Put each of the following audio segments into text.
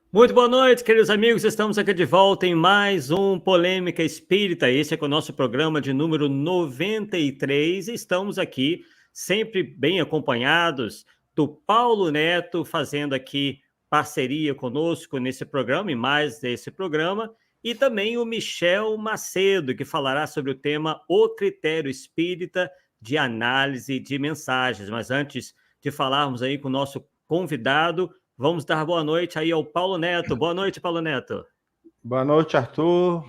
Muito boa noite, queridos amigos. Estamos aqui de volta em mais um Polêmica Espírita. Esse é o nosso programa de número 93. Estamos aqui sempre bem acompanhados do Paulo Neto, fazendo aqui parceria conosco nesse programa e mais desse programa, e também o Michel Macedo, que falará sobre o tema O Critério Espírita de Análise de Mensagens. Mas antes de falarmos aí com o nosso convidado, vamos dar boa noite aí ao Paulo Neto. Boa noite, Paulo Neto. Boa noite, Arthur.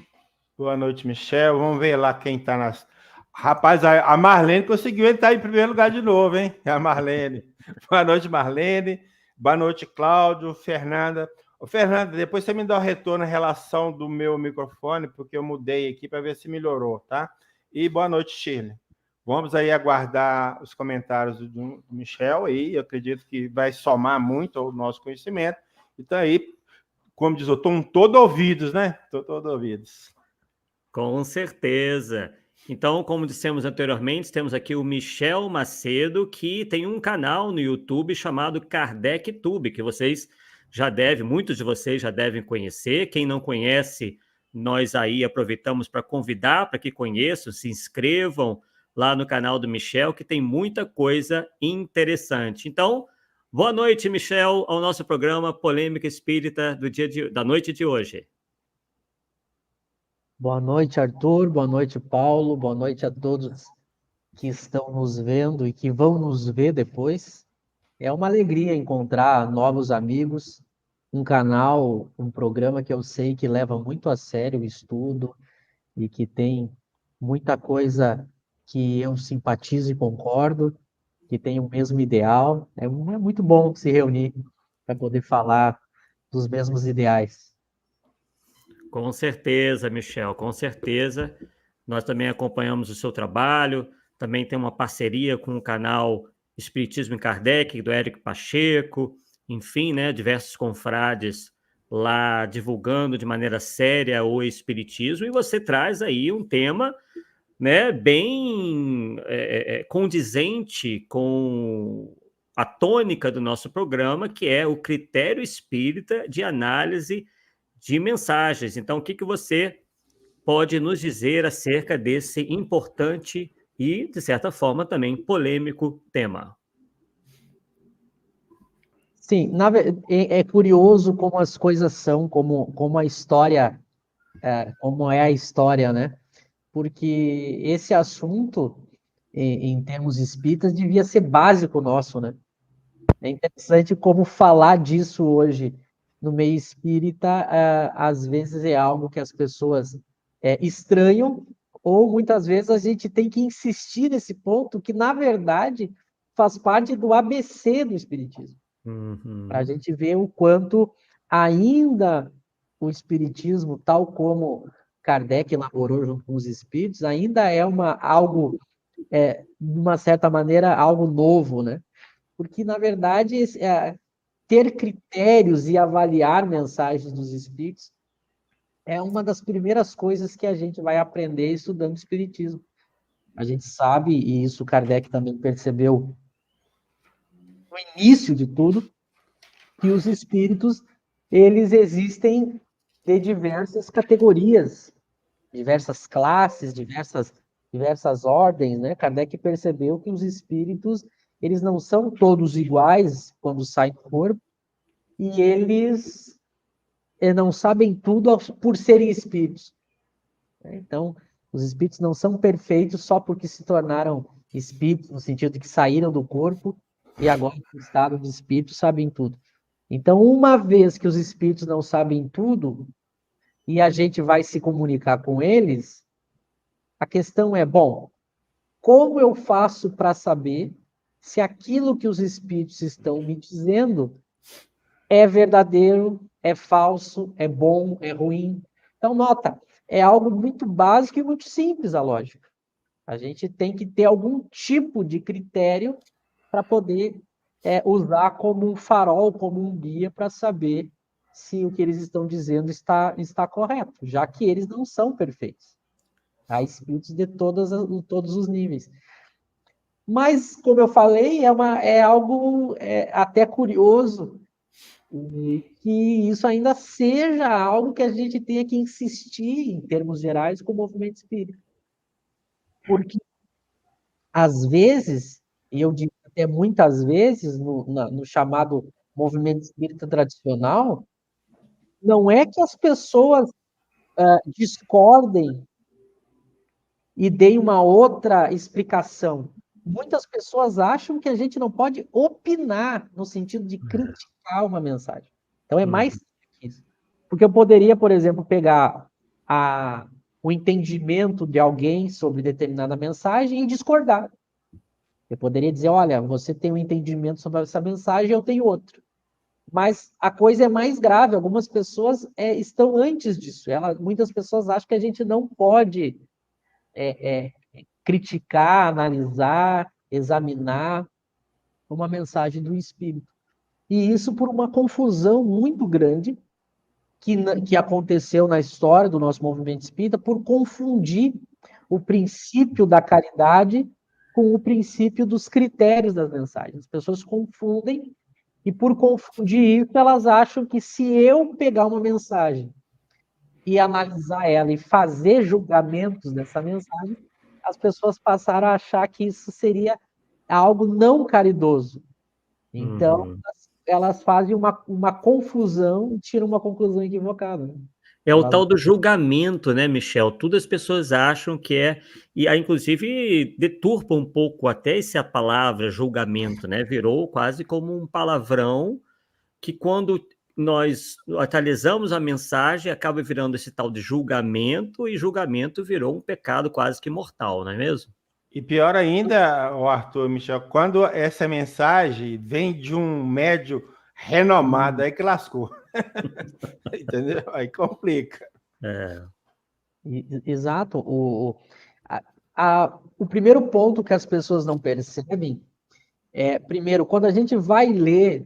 Boa noite, Michel. Vamos ver lá quem está nas... Rapaz, a Marlene conseguiu entrar em primeiro lugar de novo, hein? A Marlene. Boa noite, Marlene. Boa noite, Cláudio, Fernanda. Ô, Fernanda, depois você me dá o retorno em relação do meu microfone, porque eu mudei aqui para ver se melhorou, tá? E boa noite, Shirley. Vamos aí aguardar os comentários do Michel aí. Eu acredito que vai somar muito ao nosso conhecimento. Então aí, como diz, eu estou todo ouvidos, né? Estou todo ouvidos. Com certeza. Então, como dissemos anteriormente, temos aqui o Michel Macedo, que tem um canal no YouTube chamado Kardec Tube, que muitos de vocês já devem conhecer. Quem não conhece, nós aí aproveitamos para convidar para que conheçam, se inscrevam lá no canal do Michel, que tem muita coisa interessante. Então, boa noite, Michel, ao nosso programa Polêmica Espírita da noite de hoje. Boa noite, Arthur. Boa noite, Paulo. Boa noite a todos que estão nos vendo e que vão nos ver depois. É uma alegria encontrar novos amigos, um canal, um programa que eu sei que leva muito a sério o estudo e que tem muita coisa que eu simpatizo e concordo, que tem o mesmo ideal. É muito bom se reunir para poder falar dos mesmos ideais. Com certeza, Michel, com certeza. Nós também acompanhamos o seu trabalho, também tem uma parceria com o canal Espiritismo em Kardec, do Érico Pacheco, enfim, né, diversos confrades lá divulgando de maneira séria o Espiritismo, e você traz aí um tema, né, bem condizente com a tônica do nosso programa, que é o critério espírita de análise de mensagens. Então, o que você pode nos dizer acerca desse importante e, de certa forma, também polêmico tema? Sim, é curioso como as coisas são, como a história, como é a história, né? Porque esse assunto, em termos espíritas, devia ser básico nosso, né? É interessante como falar disso hoje no meio espírita, às vezes é algo que as pessoas estranham, ou muitas vezes a gente tem que insistir nesse ponto, que na verdade faz parte do ABC do espiritismo. Para a gente ver o quanto ainda o espiritismo, tal como Kardec elaborou junto com os espíritos, ainda é algo, de uma certa maneira, algo novo, né? Porque, na verdade, ter critérios e avaliar mensagens dos espíritos é uma das primeiras coisas que a gente vai aprender estudando espiritismo. A gente sabe, e isso Kardec também percebeu no início de tudo, que os espíritos, eles existem de diversas categorias, diversas classes, diversas ordens, né? Kardec percebeu que os espíritos, eles não são todos iguais quando saem do corpo, e eles não sabem tudo por serem espíritos. Então, os espíritos não são perfeitos só porque se tornaram espíritos, no sentido de que saíram do corpo e agora, no estado de espírito, sabem tudo. Então, uma vez que os espíritos não sabem tudo e a gente vai se comunicar com eles, a questão é, bom, como eu faço para saber se aquilo que os espíritos estão me dizendo é verdadeiro, é falso, é bom, é ruim? Então, nota, é algo muito básico e muito simples a lógica. A gente tem que ter algum tipo de critério para poder usar como um farol, como um guia para saber se o que eles estão dizendo está correto, já que eles não são perfeitos. Há espíritos de todos os níveis. Mas, como eu falei, é algo até curioso E que isso ainda seja algo que a gente tenha que insistir, em termos gerais, com o movimento espírita. Porque, às vezes, e eu digo até muitas vezes, no chamado movimento espírita tradicional, não é que as pessoas discordem e deem uma outra explicação. Muitas pessoas acham que a gente não pode opinar no sentido de criticar uma mensagem. Então, é mais que isso. Porque eu poderia, por exemplo, pegar o entendimento de alguém sobre determinada mensagem e discordar. Eu poderia dizer, olha, você tem um entendimento sobre essa mensagem, eu tenho outro. Mas a coisa é mais grave. Algumas pessoas estão antes disso. Muitas pessoas acham que a gente não pode criticar, analisar, examinar uma mensagem do Espírito. E isso por uma confusão muito grande que aconteceu na história do nosso movimento espírita por confundir o princípio da caridade com o princípio dos critérios das mensagens. As pessoas confundem e, por confundir isso, elas acham que se eu pegar uma mensagem e analisar ela e fazer julgamentos dessa mensagem, as pessoas passaram a achar que isso seria algo não caridoso. Então, elas fazem uma confusão e tiram uma conclusão equivocada. Né? É o tal do julgamento, né, Michel? Tudo as pessoas acham que é... E, inclusive, deturpa um pouco até essa palavra, julgamento, né? Virou quase como um palavrão que, quando nós atualizamos a mensagem, acaba virando esse tal de julgamento, e julgamento virou um pecado quase que mortal, não é mesmo? E pior ainda, o Arthur, Michel, quando essa mensagem vem de um médium renomado, aí que lascou. Entendeu? Aí complica. Exato. O primeiro ponto que as pessoas não percebem é, primeiro, quando a gente vai ler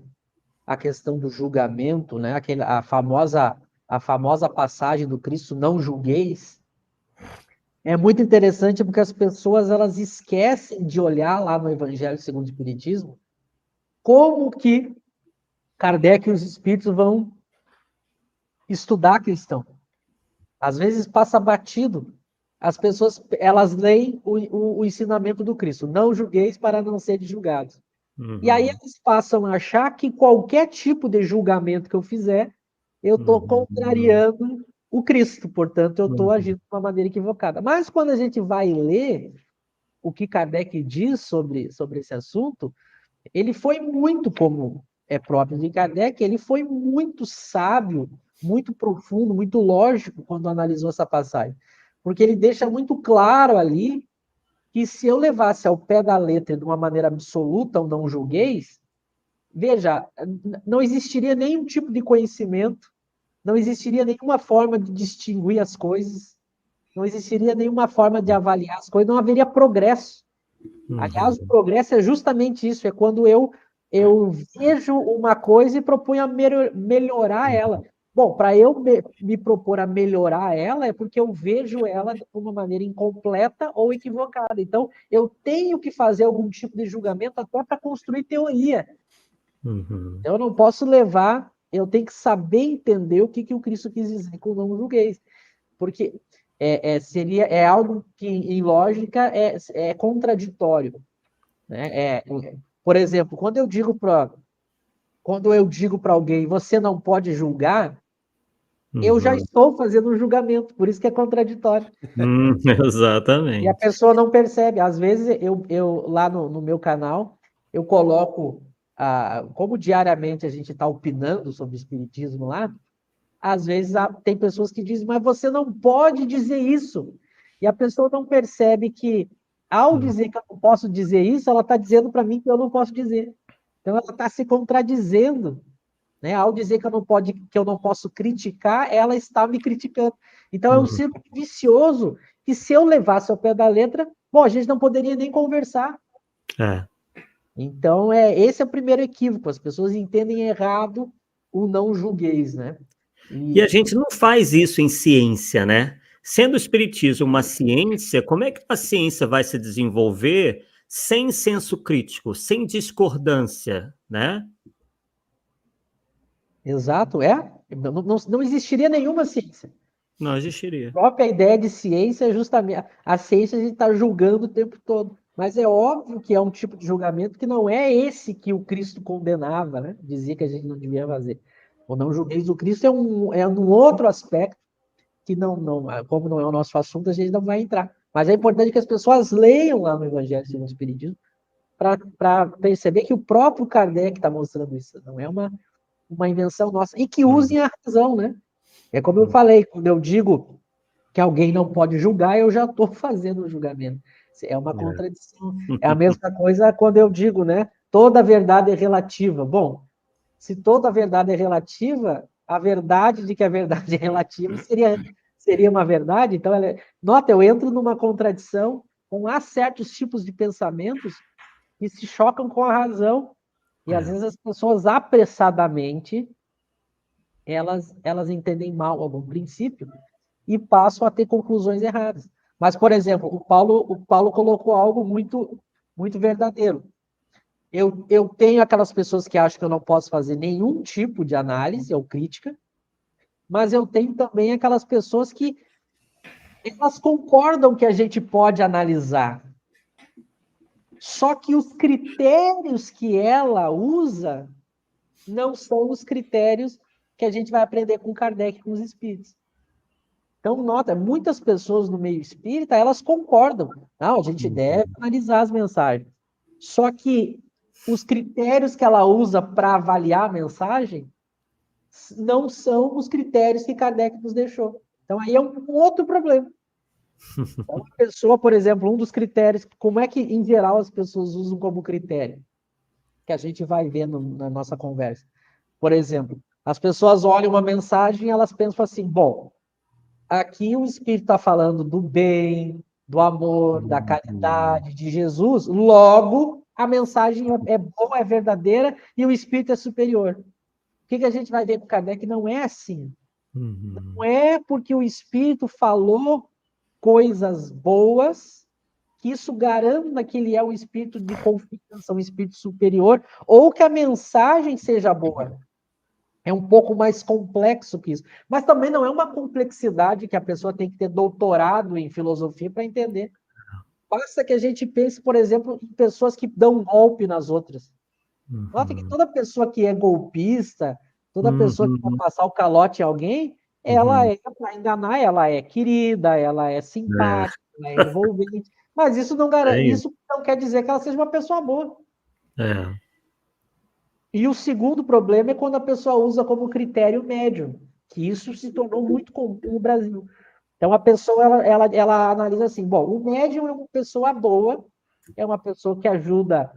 a questão do julgamento, né, a famosa passagem do Cristo, não julgueis, é muito interessante porque as pessoas elas esquecem de olhar lá no Evangelho segundo o Espiritismo como que Kardec e os espíritos vão estudar a questão. Às vezes passa batido. As pessoas, elas leem o ensinamento do Cristo. Não julgueis para não serem julgados. E aí eles passam a achar que qualquer tipo de julgamento que eu fizer, eu estou contrariando o Cristo. Portanto, eu estou agindo de uma maneira equivocada. Mas quando a gente vai ler o que Kardec diz sobre esse assunto, ele foi muito, como é próprio de Kardec, ele foi muito sábio, muito profundo, muito lógico quando analisou essa passagem. Porque ele deixa muito claro ali que se eu levasse ao pé da letra de uma maneira absoluta ou não julgueis, veja, não existiria nenhum tipo de conhecimento, não existiria nenhuma forma de distinguir as coisas, não existiria nenhuma forma de avaliar as coisas, não haveria progresso. Aliás, o progresso é justamente isso, é quando eu vejo uma coisa e proponho a melhorar ela. Bom, para eu me propor a melhorar ela, é porque eu vejo ela de uma maneira incompleta ou equivocada. Então, eu tenho que fazer algum tipo de julgamento até para construir teoria. Eu não posso levar, eu tenho que saber entender o que o Cristo quis dizer com não julgueis. Porque é algo que, em lógica, é contraditório. Né? Por exemplo, quando eu digo para alguém, você não pode julgar, eu já estou fazendo um julgamento, por isso que é contraditório. Exatamente. E a pessoa não percebe. Às vezes, eu lá no meu canal, eu coloco, como diariamente a gente está opinando sobre o espiritismo lá, às vezes tem pessoas que dizem, mas você não pode dizer isso. E a pessoa não percebe que, ao dizer que eu não posso dizer isso, ela está dizendo para mim que eu não posso dizer. Então, ela está se contradizendo. Né? Ao dizer que eu não posso criticar, ela está me criticando. Então, é um círculo vicioso que, se eu levasse ao pé da letra, bom, a gente não poderia nem conversar. Então, esse é o primeiro equívoco. As pessoas entendem errado o não julgueis, né? E a gente não faz isso em ciência, né? Sendo o espiritismo uma ciência, como é que a ciência vai se desenvolver sem senso crítico, sem discordância, né? Exato, é. Não existiria nenhuma ciência. Não existiria. A própria ideia de ciência é justamente a ciência a gente está julgando o tempo todo. Mas é óbvio que é um tipo de julgamento que não é esse que o Cristo condenava, né? Dizia que a gente não devia fazer. Ou não julgueis o Cristo é um outro aspecto que como não é o nosso assunto, a gente não vai entrar. Mas é importante que as pessoas leiam lá no Evangelho segundo o Espiritismo para perceber que o próprio Kardec está mostrando isso. Não é uma invenção nossa. E que usem a razão, né? É como eu falei, quando eu digo que alguém não pode julgar, eu já estou fazendo o julgamento. É uma contradição. É a mesma coisa quando eu digo, né? Toda verdade é relativa. Bom, se toda verdade é relativa, a verdade de que a verdade é relativa seria uma verdade. Então, nota, eu entro numa contradição com há certos tipos de pensamentos que se chocam com a razão. E às vezes as pessoas apressadamente elas entendem mal algum princípio e passam a ter conclusões erradas. Mas, por exemplo, o Paulo colocou algo muito verdadeiro. Eu tenho aquelas pessoas que acham que eu não posso fazer nenhum tipo de análise ou crítica, mas eu tenho também aquelas pessoas que elas concordam que a gente pode analisar. Só que os critérios que ela usa não são os critérios que a gente vai aprender com Kardec, com os espíritos. Então, nota, muitas pessoas no meio espírita, elas concordam. Não, a gente deve analisar as mensagens. Só que os critérios que ela usa para avaliar a mensagem não são os critérios que Kardec nos deixou. Então, aí é um outro problema. Então, uma pessoa, por exemplo, um dos critérios, como é que, em geral, as pessoas usam como critério? Que a gente vai ver na nossa conversa. Por exemplo, as pessoas olham uma mensagem e elas pensam assim, bom, aqui o Espírito está falando do bem, do amor, da caridade, de Jesus, logo a mensagem é boa, é verdadeira e o Espírito é superior. O que a gente vai ver com Kardec? Não é assim. Não é porque o Espírito falou coisas boas que isso garanta que ele é um espírito de confiança, um espírito superior, ou que a mensagem seja boa. É um pouco mais complexo que isso. Mas também não é uma complexidade que a pessoa tem que ter doutorado em filosofia para entender. Basta que a gente pense, por exemplo, em pessoas que dão golpe nas outras. Nota que toda pessoa que é golpista, toda pessoa que vai passar o calote em alguém, ela é, para enganar, ela é querida, ela é simpática, ela é envolvente. Mas isso não garante, isso não quer dizer que ela seja uma pessoa boa. E o segundo problema é quando a pessoa usa como critério médium, que isso se tornou muito comum no Brasil. Então a pessoa ela analisa assim, bom, o médium é uma pessoa boa, é uma pessoa que ajuda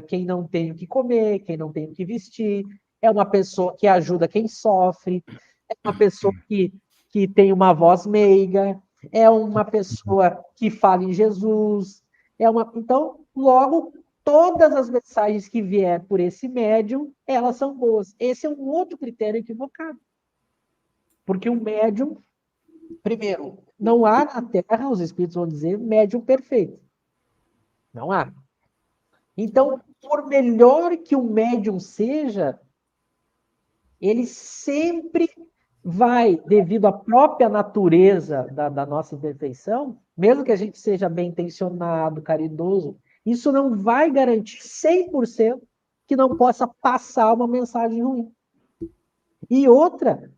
quem não tem o que comer, quem não tem o que vestir, é uma pessoa que ajuda quem sofre, é uma pessoa que tem uma voz meiga, é uma pessoa que fala em Jesus, então, logo, todas as mensagens que vier por esse médium, elas são boas. Esse é um outro critério equivocado. Porque o médium, primeiro, não há na Terra, os espíritos vão dizer, médium perfeito. Não há. Então, por melhor que o médium seja, ele sempre vai, devido à própria natureza da nossa imperfeição, mesmo que a gente seja bem intencionado, caridoso, isso não vai garantir 100% que não possa passar uma mensagem ruim. E outra,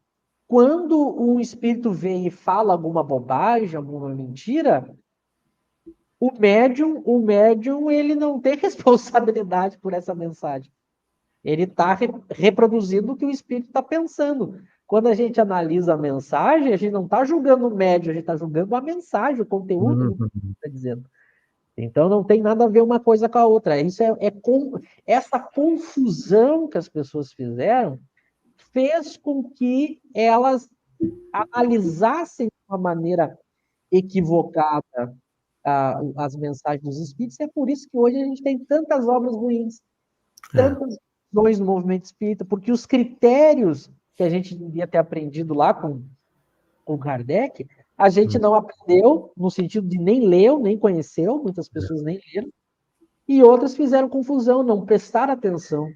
quando um espírito vem e fala alguma bobagem, alguma mentira, o médium, ele não tem responsabilidade por essa mensagem. Ele está reproduzindo o que o espírito está pensando. Quando a gente analisa a mensagem, a gente não está julgando o médium, a gente está julgando a mensagem, o conteúdo do que está dizendo. Então não tem nada a ver uma coisa com a outra. Isso essa confusão que as pessoas fizeram fez com que elas analisassem de uma maneira equivocada as mensagens dos espíritos. É por isso que hoje a gente tem tantas obras ruins, tantas visões no movimento espírita, porque os critérios que a gente devia ter aprendido lá com Kardec, a gente não aprendeu, no sentido de nem leu, nem conheceu, muitas pessoas nem leram, e outras fizeram confusão, não prestaram atenção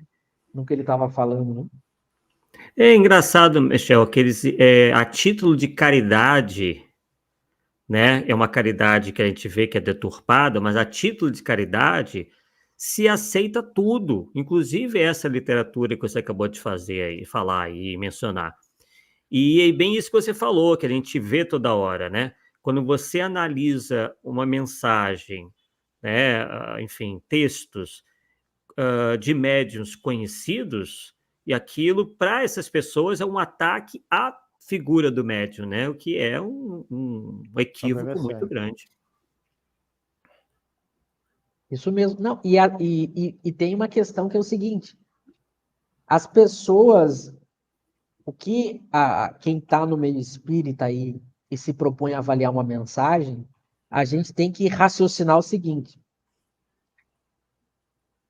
no que ele estava falando. Né? É engraçado, Michel, que eles, a título de caridade, né, é uma caridade que a gente vê que é deturpada, mas a título de caridade se aceita tudo, inclusive essa literatura que você acabou de fazer aí, falar e mencionar. E é bem isso que você falou, que a gente vê toda hora, né? Quando você analisa uma mensagem, né, enfim, textos de médiuns conhecidos, e aquilo, para essas pessoas, é um ataque à figura do médium, né? O que é um equívoco muito grande. Isso mesmo. Não, e tem uma questão que é o seguinte: as pessoas, quem está no meio espírita aí e se propõe a avaliar uma mensagem, a gente tem que raciocinar o seguinte: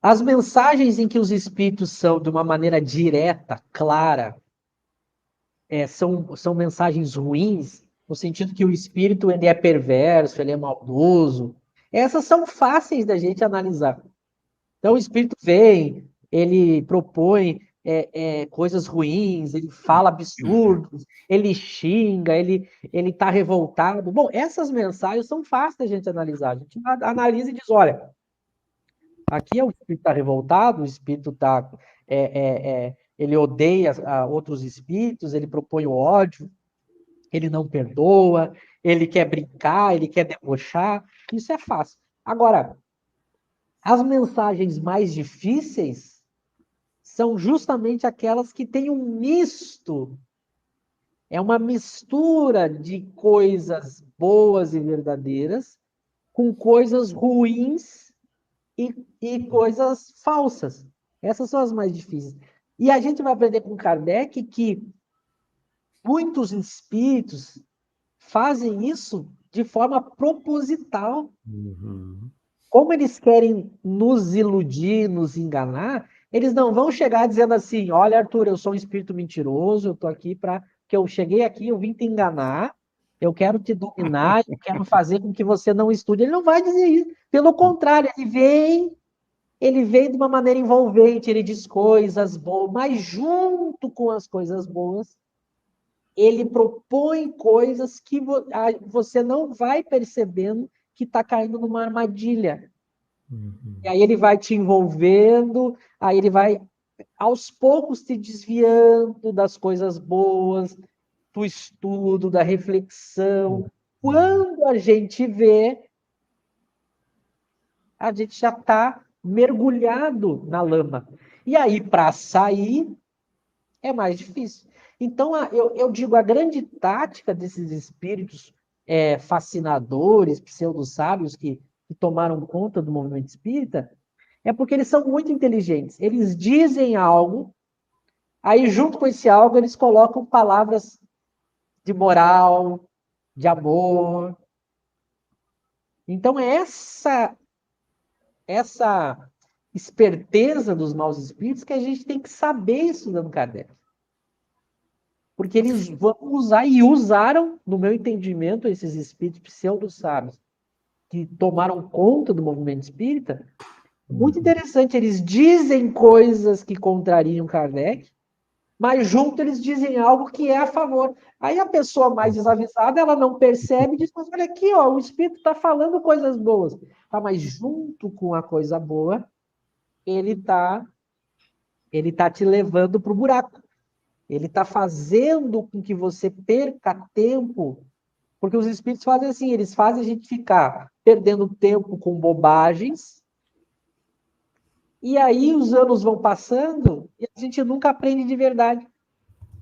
as mensagens em que os espíritos são de uma maneira direta, clara, são mensagens ruins, no sentido que o espírito ele é perverso, ele é maldoso. Essas são fáceis da gente analisar. Então, o espírito vem, ele propõe coisas ruins, ele fala absurdos, ele xinga, ele está revoltado. Bom, essas mensagens são fáceis da gente analisar. A gente analisa e diz: olha, aqui o espírito está revoltado, o espírito está. Ele odeia outros espíritos, ele propõe o ódio, ele não perdoa, ele quer brincar, ele quer debochar. Isso é fácil. Agora, as mensagens mais difíceis são justamente aquelas que têm um misto. É uma mistura de coisas boas e verdadeiras com coisas ruins e coisas falsas. Essas são as mais difíceis. E a gente vai aprender com Kardec que muitos espíritos fazem isso de forma proposital. Uhum. Como eles querem nos iludir, nos enganar, eles não vão chegar dizendo assim: olha, Arthur, eu sou um espírito mentiroso, eu estou aqui para. Que eu cheguei aqui, eu vim te enganar, eu quero te dominar, eu quero fazer com que você não estude. Ele não vai dizer isso. Pelo contrário, ele vem de uma maneira envolvente, ele diz coisas boas, mas junto com as coisas boas, ele propõe coisas que você não vai percebendo que está caindo numa armadilha. Uhum. E aí ele vai te envolvendo, aí ele vai, aos poucos, te desviando das coisas boas, do estudo, da reflexão. Quando a gente vê, a gente já está mergulhado na lama. E aí, para sair, é mais difícil. Então, eu digo, a grande tática desses espíritos fascinadores, pseudo-sábios que tomaram conta do movimento espírita, é porque eles são muito inteligentes. Eles dizem algo, aí junto com esse algo eles colocam palavras de moral, de amor. Então, essa esperteza dos maus espíritos que a gente tem que saber estudando Kardec. Porque eles vão usar, e usaram, no meu entendimento, esses espíritos pseudo-sábios que tomaram conta do movimento espírita. Muito interessante, eles dizem coisas que contrariam Kardec, mas junto eles dizem algo que é a favor. Aí a pessoa mais desavisada, ela não percebe e diz: mas olha aqui, ó, o espírito está falando coisas boas. Tá, mas junto com a coisa boa, ele tá te levando para o buraco. Ele está fazendo com que você perca tempo, porque os espíritos fazem assim, eles fazem a gente ficar perdendo tempo com bobagens, e aí os anos vão passando e a gente nunca aprende de verdade.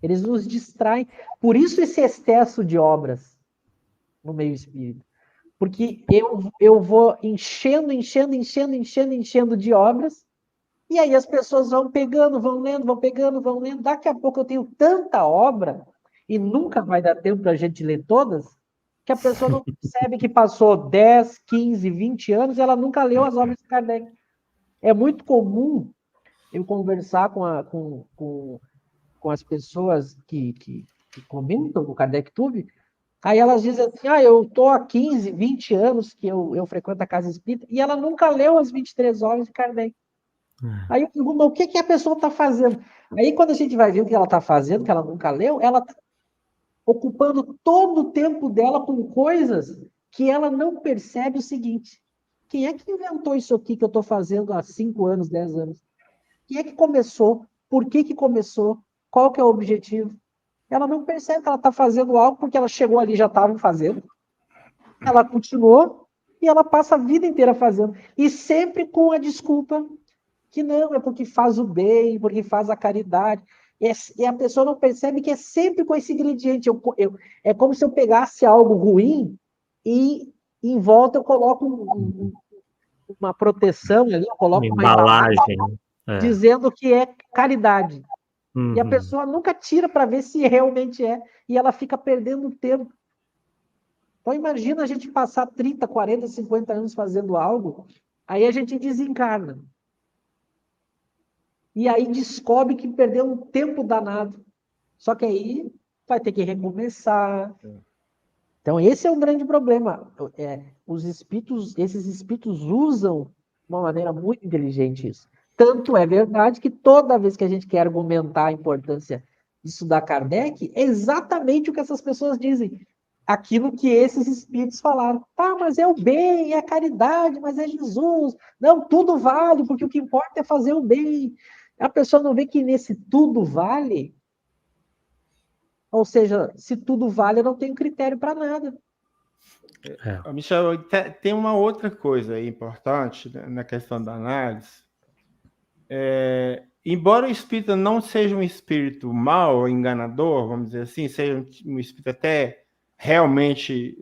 Eles nos distraem. Por isso esse excesso de obras no meio espírita. Porque eu vou enchendo de obras, e aí as pessoas vão pegando, vão lendo, vão pegando, vão lendo. Daqui a pouco eu tenho tanta obra, e nunca vai dar tempo para a gente ler todas, que a pessoa não percebe que passou 10, 15, 20 anos e ela nunca leu as obras de Kardec. É muito comum eu conversar com as pessoas que comentam no Kardec Tube, aí elas dizem assim: eu estou há 15, 20 anos que eu frequento a Casa Espírita, e ela nunca leu as 23 obras de Kardec. Aí eu pergunto, mas o que a pessoa está fazendo? Aí quando a gente vai ver o que ela está fazendo, que ela nunca leu, ela está ocupando todo o tempo dela com coisas que ela não percebe o seguinte: quem é que inventou isso aqui que eu estou fazendo há 5 anos, 10 anos? Quem é que começou? Por que começou? Qual que é o objetivo? Ela não percebe que ela está fazendo algo porque ela chegou ali e já estava fazendo. Ela continuou e ela passa a vida inteira fazendo. E sempre com a desculpa que não, é porque faz o bem, porque faz a caridade. E a pessoa não percebe que é sempre com esse ingrediente. É como se eu pegasse algo ruim e em volta eu coloco uma proteção ali, eu coloco uma embalagem Embalagem. dizendo que é caridade. E a Uhum. pessoa nunca tira para ver se realmente é. E ela fica perdendo tempo. Então imagina a gente passar 30, 40, 50 anos fazendo algo, aí a gente desencarna. E aí descobre que perdeu um tempo danado. Só que aí vai ter que recomeçar. Então, esse é um grande problema. Esses espíritos usam de uma maneira muito inteligente isso. Tanto é verdade que toda vez que a gente quer argumentar a importância de estudar Kardec, é exatamente o que essas pessoas dizem. Aquilo que esses espíritos falaram. Tá, mas é o bem, é a caridade, mas é Jesus. Não, tudo vale, porque o que importa é fazer o bem. A pessoa não vê que nesse tudo vale, ou seja, se tudo vale, eu não tenho critério para nada. Michel, tem uma outra coisa aí importante na questão da análise. Embora o espírito não seja um espírito mau, enganador, vamos dizer assim, seja um espírito até realmente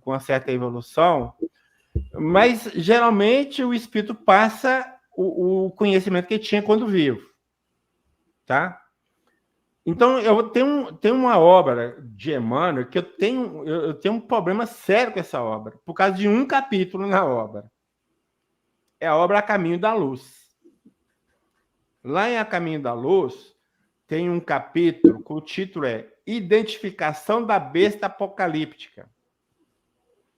com uma certa evolução, mas geralmente o espírito passa o conhecimento que tinha quando vivo, tá? Então, eu tenho uma obra de Emmanuel que eu tenho um problema sério com essa obra, por causa de um capítulo na obra. É a obra A Caminho da Luz. Lá em A Caminho da Luz, tem um capítulo que o título é Identificação da Besta Apocalíptica.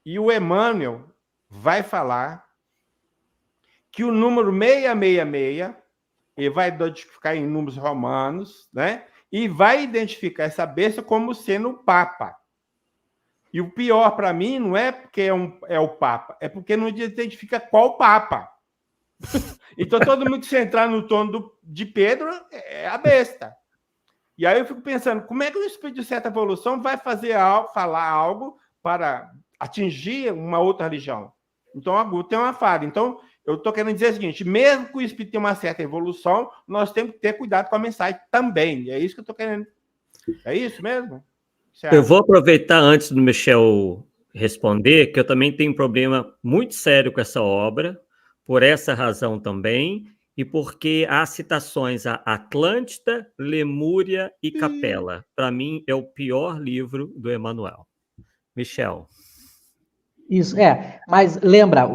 E o Emmanuel vai falar que o número 666, ele vai identificar em números romanos, né? E vai identificar essa besta como sendo o Papa. E o pior para mim não é porque é o Papa, é porque não identifica qual Papa. Então, todo mundo que se entrar no torno de Pedro é a besta. E aí eu fico pensando, como é que o espírito de certa evolução vai falar algo para atingir uma outra religião? Então, tem uma falha. Então, eu estou querendo dizer o seguinte, mesmo que o espírito tenha uma certa evolução, nós temos que ter cuidado com a mensagem também. É isso que eu estou querendo. É isso mesmo? Eu vou aproveitar antes do Michel responder, que eu também tenho um problema muito sério com essa obra, por essa razão também, e porque há citações a Atlântida, Lemúria e Capela. Para mim, é o pior livro do Emmanuel. Michel. Isso, mas lembra,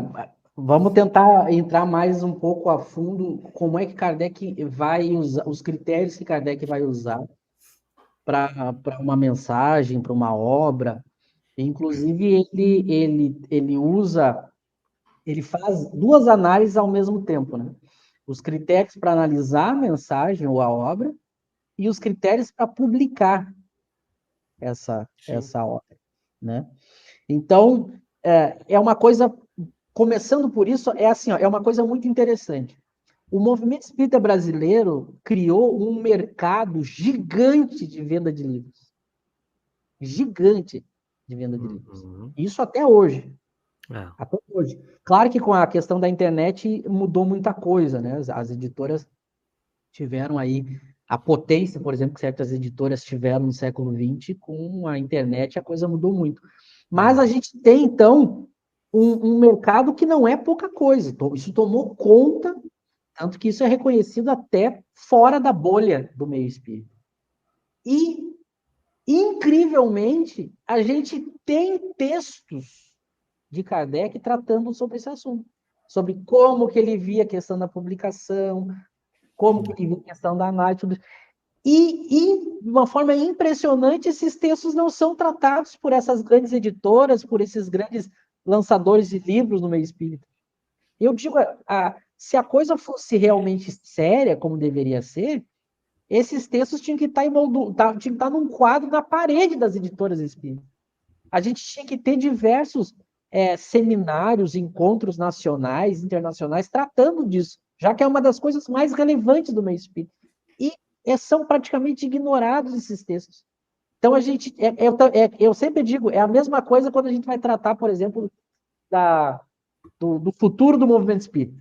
vamos tentar entrar mais um pouco a fundo como é que Kardec vai usar, os critérios que Kardec vai usar para uma mensagem, para uma obra. Inclusive, ele faz duas análises ao mesmo tempo, né? Os critérios para analisar a mensagem ou a obra e os critérios para publicar essa obra, né? Então, é uma coisa, começando por isso, assim, ó, é uma coisa muito interessante. O movimento espírita brasileiro criou um mercado gigante de venda de livros. Gigante de venda de livros. Isso até hoje. Até hoje. Claro que com a questão da internet mudou muita coisa, né? As editoras tiveram aí a potência, por exemplo, que certas editoras tiveram no século XX, com a internet a coisa mudou muito. Mas a gente tem, então, um mercado que não é pouca coisa. Isso tomou conta, tanto que isso é reconhecido até fora da bolha do meio espírita. E, incrivelmente, a gente tem textos de Kardec tratando sobre esse assunto. Sobre como que ele via a questão da publicação, como que ele via a questão da análise, tudo isso. E, de uma forma impressionante, esses textos não são tratados por essas grandes editoras, por esses grandes lançadores de livros no meio espírita. Eu digo, se a coisa fosse realmente séria, como deveria ser, esses textos tinham que estar tinham que estar num quadro na parede das editoras espíritas. A gente tinha que ter diversos seminários, encontros nacionais, internacionais, tratando disso, já que é uma das coisas mais relevantes do meio espírita. E são praticamente ignorados esses textos. Então, eu sempre digo, é a mesma coisa quando a gente vai tratar, por exemplo, do futuro do movimento espírita.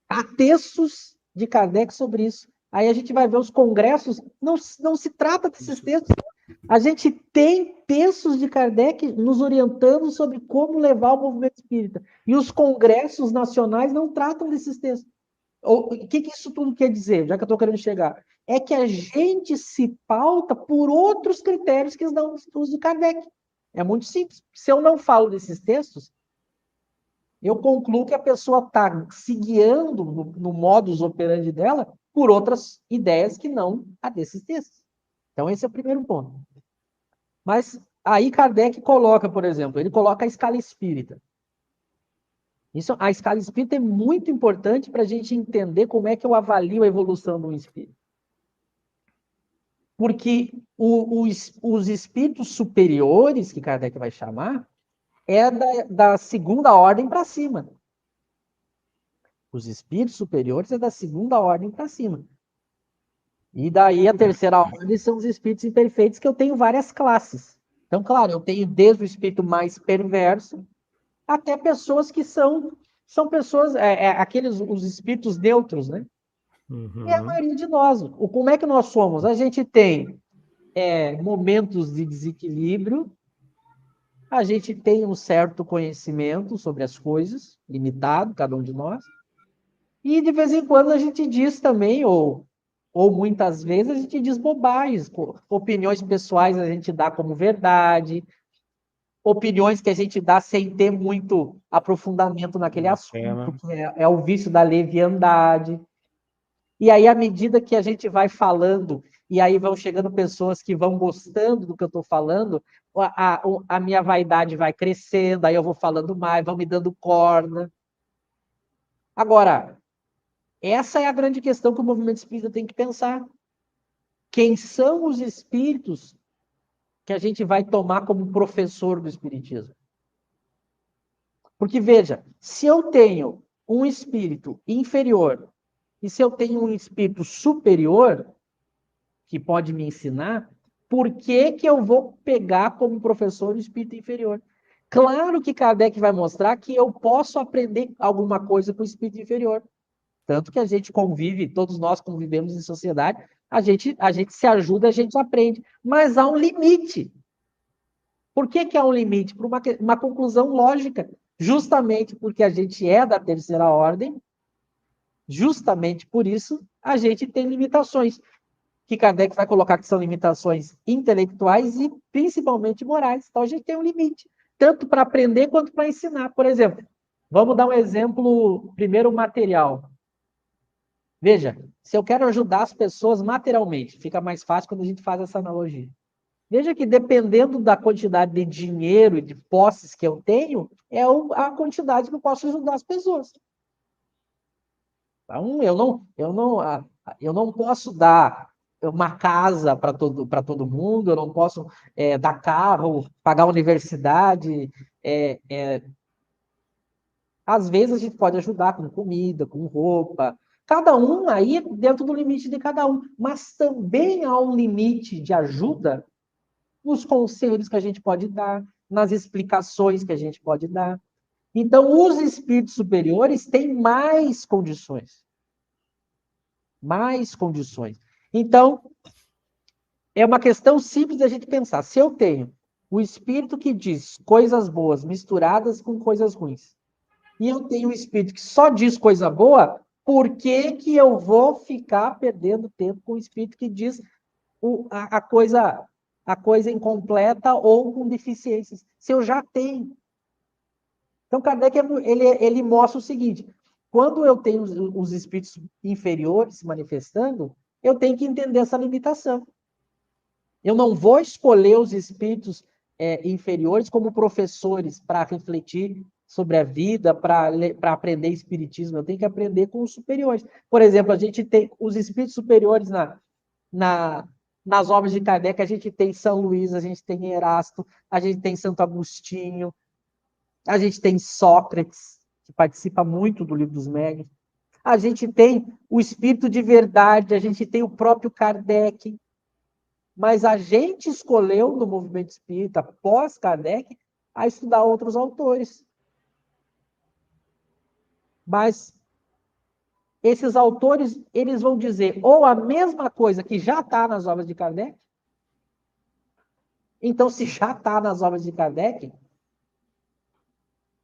Há textos de Kardec sobre isso. Aí a gente vai ver os congressos, não se trata desses textos. A gente tem textos de Kardec nos orientando sobre como levar o movimento espírita. E os congressos nacionais não tratam desses textos. O que isso tudo quer dizer, já que eu estou querendo chegar? É que a gente se pauta por outros critérios que não os de Kardec. É muito simples. Se eu não falo desses textos, eu concluo que a pessoa está se guiando no modus operandi dela por outras ideias que não a desses textos. Então, esse é o primeiro ponto. Mas aí Kardec coloca, por exemplo, ele coloca a escala espírita. A escala espírita é muito importante para a gente entender como é que eu avalio a evolução de um espírito. Porque os espíritos superiores, que Kardec vai chamar, é da segunda ordem para cima. Os espíritos superiores é da segunda ordem para cima. E daí a terceira ordem são os espíritos imperfeitos, que eu tenho várias classes. Então, claro, eu tenho desde o espírito mais perverso até pessoas que são pessoas, os espíritos neutros, né? Uhum. E a maioria de nós. Como é que nós somos? A gente tem momentos de desequilíbrio, a gente tem um certo conhecimento sobre as coisas, limitado, cada um de nós, e de vez em quando a gente diz também, ou muitas vezes a gente diz bobagens, opiniões pessoais a gente dá como verdade, opiniões que a gente dá sem ter muito aprofundamento naquele assunto, que é o vício da leviandade. E aí, à medida que a gente vai falando, e aí vão chegando pessoas que vão gostando do que eu estou falando, a minha vaidade vai crescendo, aí eu vou falando mais, vão me dando corda. Agora, essa é a grande questão que o movimento espírita tem que pensar. Quem são os espíritos que a gente vai tomar como professor do espiritismo? Porque, veja, se eu tenho um espírito inferior e se eu tenho um espírito superior que pode me ensinar, por que eu vou pegar como professor o espírito inferior? Claro que Kardec vai mostrar que eu posso aprender alguma coisa com o espírito inferior. Tanto que a gente convive, todos nós convivemos em sociedade, a gente se ajuda, a gente aprende. Mas há um limite. Por que há um limite? Por uma conclusão lógica. Justamente porque a gente é da terceira ordem, justamente por isso a gente tem limitações. Que Kardec vai colocar que são limitações intelectuais e principalmente morais. Então a gente tem um limite, tanto para aprender quanto para ensinar. Por exemplo, vamos dar um exemplo, primeiro material. Veja, se eu quero ajudar as pessoas materialmente, fica mais fácil quando a gente faz essa analogia. Veja que dependendo da quantidade de dinheiro e de posses que eu tenho, é a quantidade que eu posso ajudar as pessoas. Então, eu não posso dar uma casa para todo mundo, eu não posso dar carro, pagar universidade. Às vezes a gente pode ajudar com comida, com roupa, cada um aí dentro do limite de cada um, mas também há um limite de ajuda nos conselhos que a gente pode dar, nas explicações que a gente pode dar. Então, os espíritos superiores têm mais condições. Mais condições. Então, é uma questão simples da gente pensar. Se eu tenho o espírito que diz coisas boas misturadas com coisas ruins, e eu tenho um espírito que só diz coisa boa, por que eu vou ficar perdendo tempo com o espírito que diz a coisa incompleta ou com deficiências? Se eu já tenho. Então, Kardec ele mostra o seguinte: quando eu tenho os espíritos inferiores se manifestando, eu tenho que entender essa limitação. Eu não vou escolher os espíritos inferiores como professores para refletir sobre a vida para aprender espiritismo, eu tenho que aprender com os superiores. Por exemplo, a gente tem os espíritos superiores nas obras de Kardec, a gente tem São Luís, a gente tem Erasto, a gente tem Santo Agostinho, a gente tem Sócrates, que participa muito do Livro dos Médiuns, a gente tem o Espírito de Verdade, a gente tem o próprio Kardec, mas a gente escolheu, no movimento espírita, pós-Kardec, a estudar outros autores. Mas esses autores, eles vão dizer ou a mesma coisa que já está nas obras de Kardec. Então, se já está nas obras de Kardec,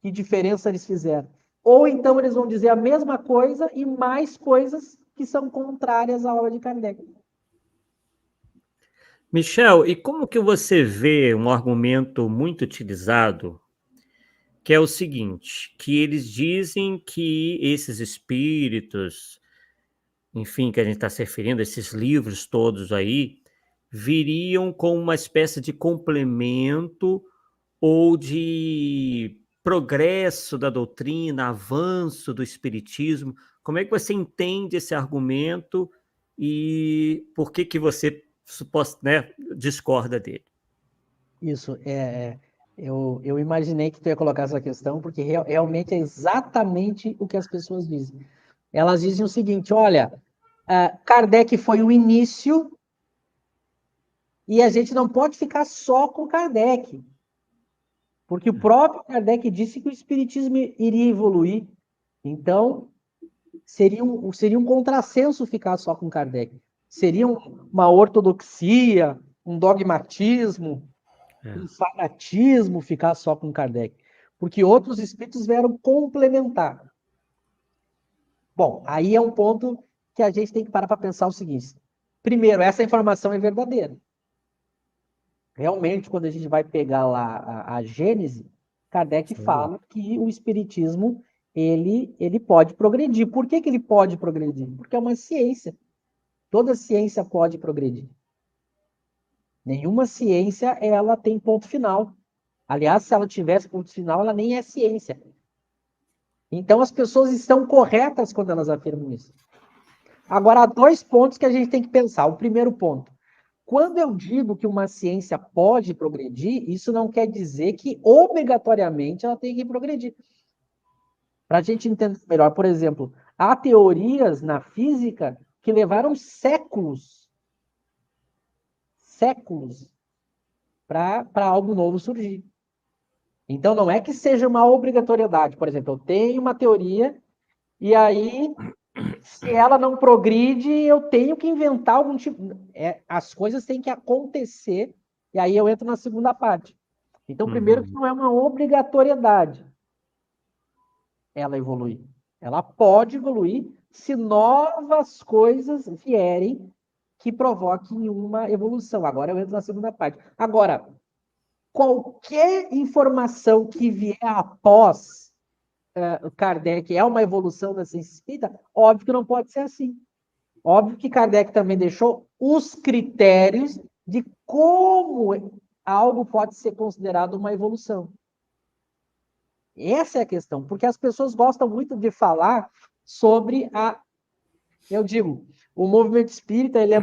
que diferença eles fizeram? Ou então eles vão dizer a mesma coisa e mais coisas que são contrárias à obra de Kardec. Michel, e como que você vê um argumento muito utilizado, que é o seguinte, que eles dizem que esses espíritos, enfim, que a gente está se referindo, esses livros todos aí, viriam como uma espécie de complemento ou de progresso da doutrina, avanço do espiritismo. Como é que você entende esse argumento e por que você discorda dele? Isso, eu imaginei que tu ia colocar essa questão, porque realmente é exatamente o que as pessoas dizem. Elas dizem o seguinte, olha, Kardec foi o início e a gente não pode ficar só com Kardec, porque o próprio Kardec disse que o espiritismo iria evoluir. Então, seria um contrassenso ficar só com Kardec. Seria uma ortodoxia, um dogmatismo, um fanatismo ficar só com Kardec. Porque outros espíritos vieram complementar. Bom, aí é um ponto que a gente tem que parar para pensar o seguinte. Primeiro, essa informação é verdadeira. Realmente, quando a gente vai pegar lá a Gênese, Kardec fala que o espiritismo ele pode progredir. Por que ele pode progredir? Porque é uma ciência. Toda ciência pode progredir. Nenhuma ciência ela tem ponto final. Aliás, se ela tivesse ponto final, ela nem é ciência. Então, as pessoas estão corretas quando elas afirmam isso. Agora, há 2 pontos que a gente tem que pensar. O primeiro ponto. Quando eu digo que uma ciência pode progredir, isso não quer dizer que obrigatoriamente ela tem que progredir. Para a gente entender melhor, por exemplo, há teorias na física que levaram séculos para algo novo surgir. Então, não é que seja uma obrigatoriedade. Por exemplo, eu tenho uma teoria e aí, se ela não progride, eu tenho que inventar algum tipo... as coisas têm que acontecer e aí eu entro na segunda parte. Então, primeiro, que não é uma obrigatoriedade ela evoluir. Ela pode evoluir se novas coisas vierem que provoquem uma evolução. Agora eu entro na segunda parte. Agora, qualquer informação que vier após Kardec é uma evolução da ciência espírita, óbvio que não pode ser assim. Óbvio que Kardec também deixou os critérios de como algo pode ser considerado uma evolução. Essa é a questão, porque as pessoas gostam muito de falar sobre eu digo, o movimento espírita ele é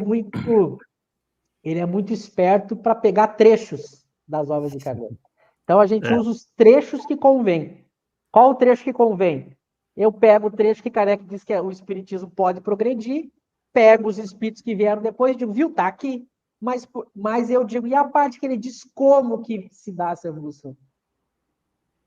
muito esperto para pegar trechos das obras de Kardec. Então a gente usa os trechos que convém. Qual o trecho que convém? Eu pego o trecho que Kardec diz que o espiritismo pode progredir, pego os espíritos que vieram depois e digo, viu, tá aqui. Mas eu digo, e a parte que ele diz como que se dá essa evolução?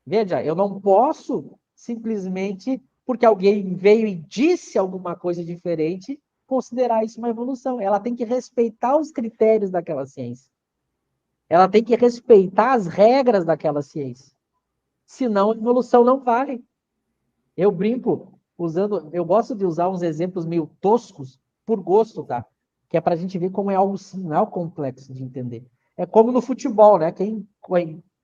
Veja, eu não posso simplesmente, porque alguém veio e disse alguma coisa diferente, considerar isso uma evolução. Ela tem que respeitar os critérios daquela ciência. Ela tem que respeitar as regras daquela ciência. Senão, a evolução não vale. Eu brinco eu gosto de usar uns exemplos meio toscos, por gosto, tá? Que é para a gente ver como é algo sim, não é algo complexo de entender. É como no futebol, né? Quem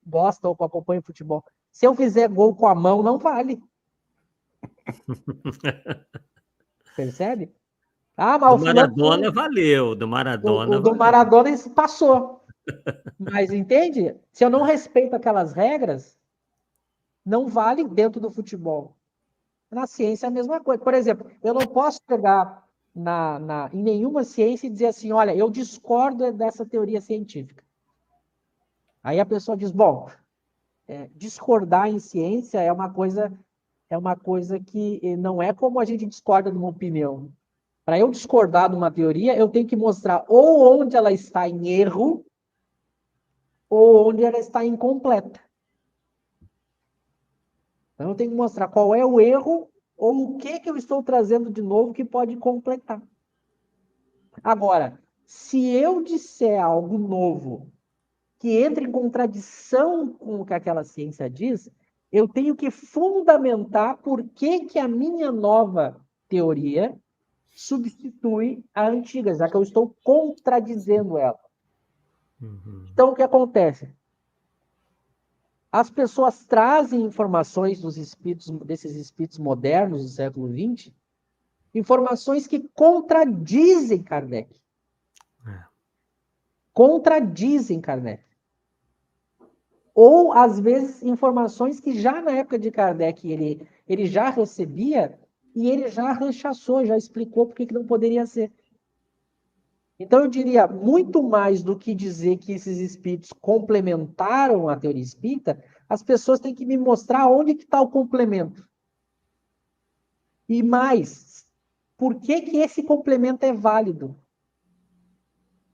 gosta ou acompanha futebol. Se eu fizer gol com a mão, não vale. Percebe? Mas do Maradona valeu. Do Maradona do Maradona isso passou. Mas entende? Se eu não respeito aquelas regras, não vale dentro do futebol. Na ciência é a mesma coisa. Por exemplo, eu não posso pegar em nenhuma ciência e dizer assim, olha, eu discordo dessa teoria científica. Aí a pessoa diz, bom, discordar em ciência é uma coisa que não é como a gente discorda de uma opinião. Para eu discordar de uma teoria, eu tenho que mostrar ou onde ela está em erro, ou onde ela está incompleta. Então, eu tenho que mostrar qual é o erro ou o que eu estou trazendo de novo que pode completar. Agora, se eu disser algo novo que entra em contradição com o que aquela ciência diz, eu tenho que fundamentar por que a minha nova teoria substitui a antiga, já que eu estou contradizendo ela. Então, o que acontece? As pessoas trazem informações desses espíritos modernos do século XX, informações que contradizem Kardec. Contradizem Kardec. Ou, às vezes, informações que já na época de Kardec ele já recebia e ele já rechaçou, já explicou por que não poderia ser. Então, eu diria, muito mais do que dizer que esses espíritos complementaram a teoria espírita, as pessoas têm que me mostrar onde que está o complemento. E mais, por que esse complemento é válido?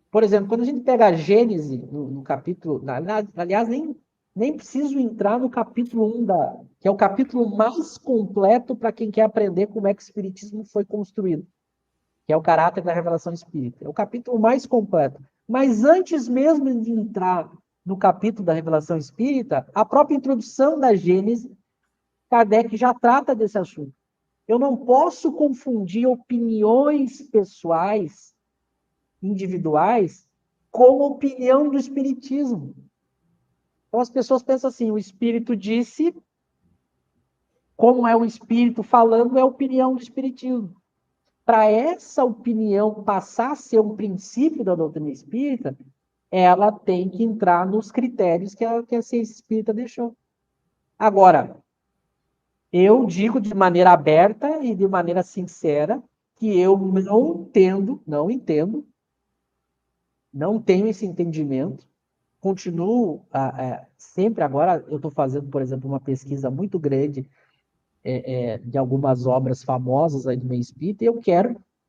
Por exemplo, quando a gente pega a Gênese, no capítulo... Aliás, nem preciso entrar no capítulo 1, que é o capítulo mais completo para quem quer aprender como é que o Espiritismo foi construído, que é o caráter da revelação espírita. É o capítulo mais completo. Mas antes mesmo de entrar no capítulo da revelação espírita, a própria introdução da Gênese, Kardec já trata desse assunto. Eu não posso confundir opiniões pessoais, individuais, com a opinião do Espiritismo. Então as pessoas pensam assim, o Espírito disse, como é o Espírito falando, é a opinião do Espiritismo. Para essa opinião passar a ser um princípio da doutrina espírita, ela tem que entrar nos critérios que a ciência espírita deixou. Agora, eu digo de maneira aberta e de maneira sincera que eu não tenho esse entendimento, continuo sempre agora, eu estou fazendo, por exemplo, uma pesquisa muito grande de algumas obras famosas aí do meio espírita, e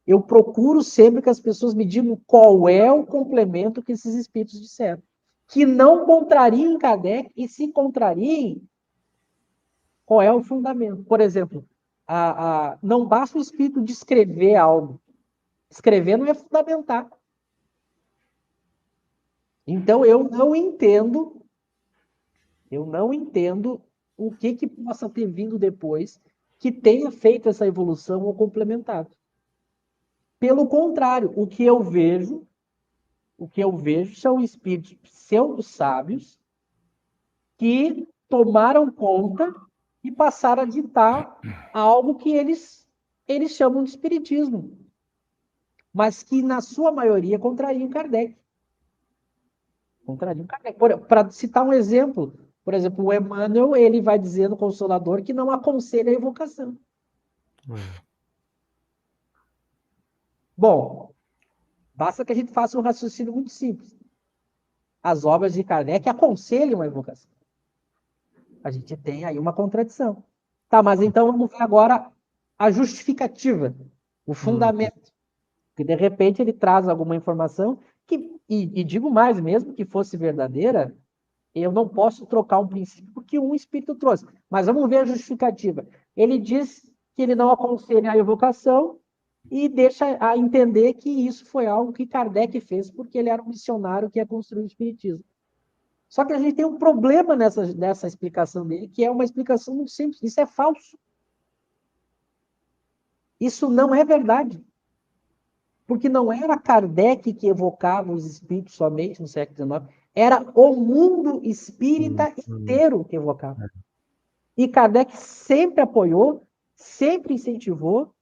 eu procuro sempre que as pessoas me digam qual é o complemento que esses espíritos disseram. Que não contrariem Kardec, e se contrariem, qual é o fundamento. Por exemplo, não basta o espírito descrever algo. Escrever não é fundamentar. Então, eu não entendo o que possa ter vindo depois que tenha feito essa evolução ou complementado. Pelo contrário, o que eu vejo são espíritos pseudo-sábios que tomaram conta e passaram a ditar algo que eles chamam de espiritismo, mas que, na sua maioria, contrariam Kardec. Para citar um exemplo, por exemplo, o Emmanuel, ele vai dizer no Consolador que não aconselha a evocação. Bom, basta que a gente faça um raciocínio muito simples. As obras de Kardec aconselham a evocação. A gente tem aí uma contradição. Tá, mas então vamos ver agora a justificativa, o fundamento. Porque, de repente, ele traz alguma informação que, e digo mais, mesmo que fosse verdadeira, eu não posso trocar um princípio porque um espírito trouxe. Mas vamos ver a justificativa. Ele diz que ele não aconselha a evocação e deixa a entender que isso foi algo que Kardec fez porque ele era um missionário que ia construir o espiritismo. Só que a gente tem um problema nessa explicação dele, que é uma explicação muito simples. Isso é falso. Isso não é verdade. Porque não era Kardec que evocava os espíritos somente no século XIX, era o mundo espírita inteiro que evocava. E Kardec sempre apoiou, sempre incentivou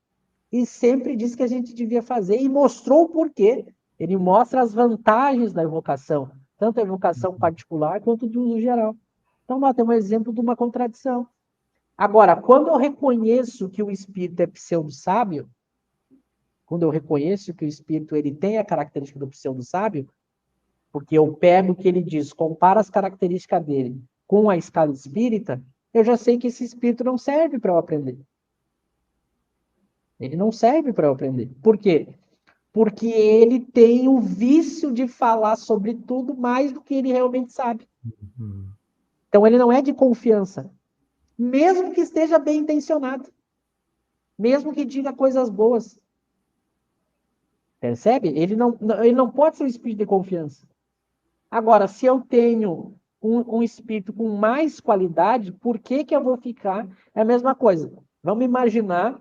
e sempre disse que a gente devia fazer e mostrou o porquê. Ele mostra as vantagens da evocação, tanto a evocação particular quanto do uso geral. Então, nós temos um exemplo de uma contradição. Agora, quando eu reconheço que o espírito é pseudo-sábio, quando eu reconheço que o espírito ele tem a característica do pseudo-sábio, porque eu pego o que ele diz, comparo as características dele com a escala espírita, eu já sei que esse espírito não serve para eu aprender. Ele não serve para eu aprender. Por quê? Porque ele tem o vício de falar sobre tudo mais do que ele realmente sabe. Então ele não é de confiança. Mesmo que esteja bem intencionado. Mesmo que diga coisas boas. Percebe? Ele não pode ser um espírito de confiança. Agora, se eu tenho um espírito com mais qualidade, por que eu vou ficar? É a mesma coisa. Vamos imaginar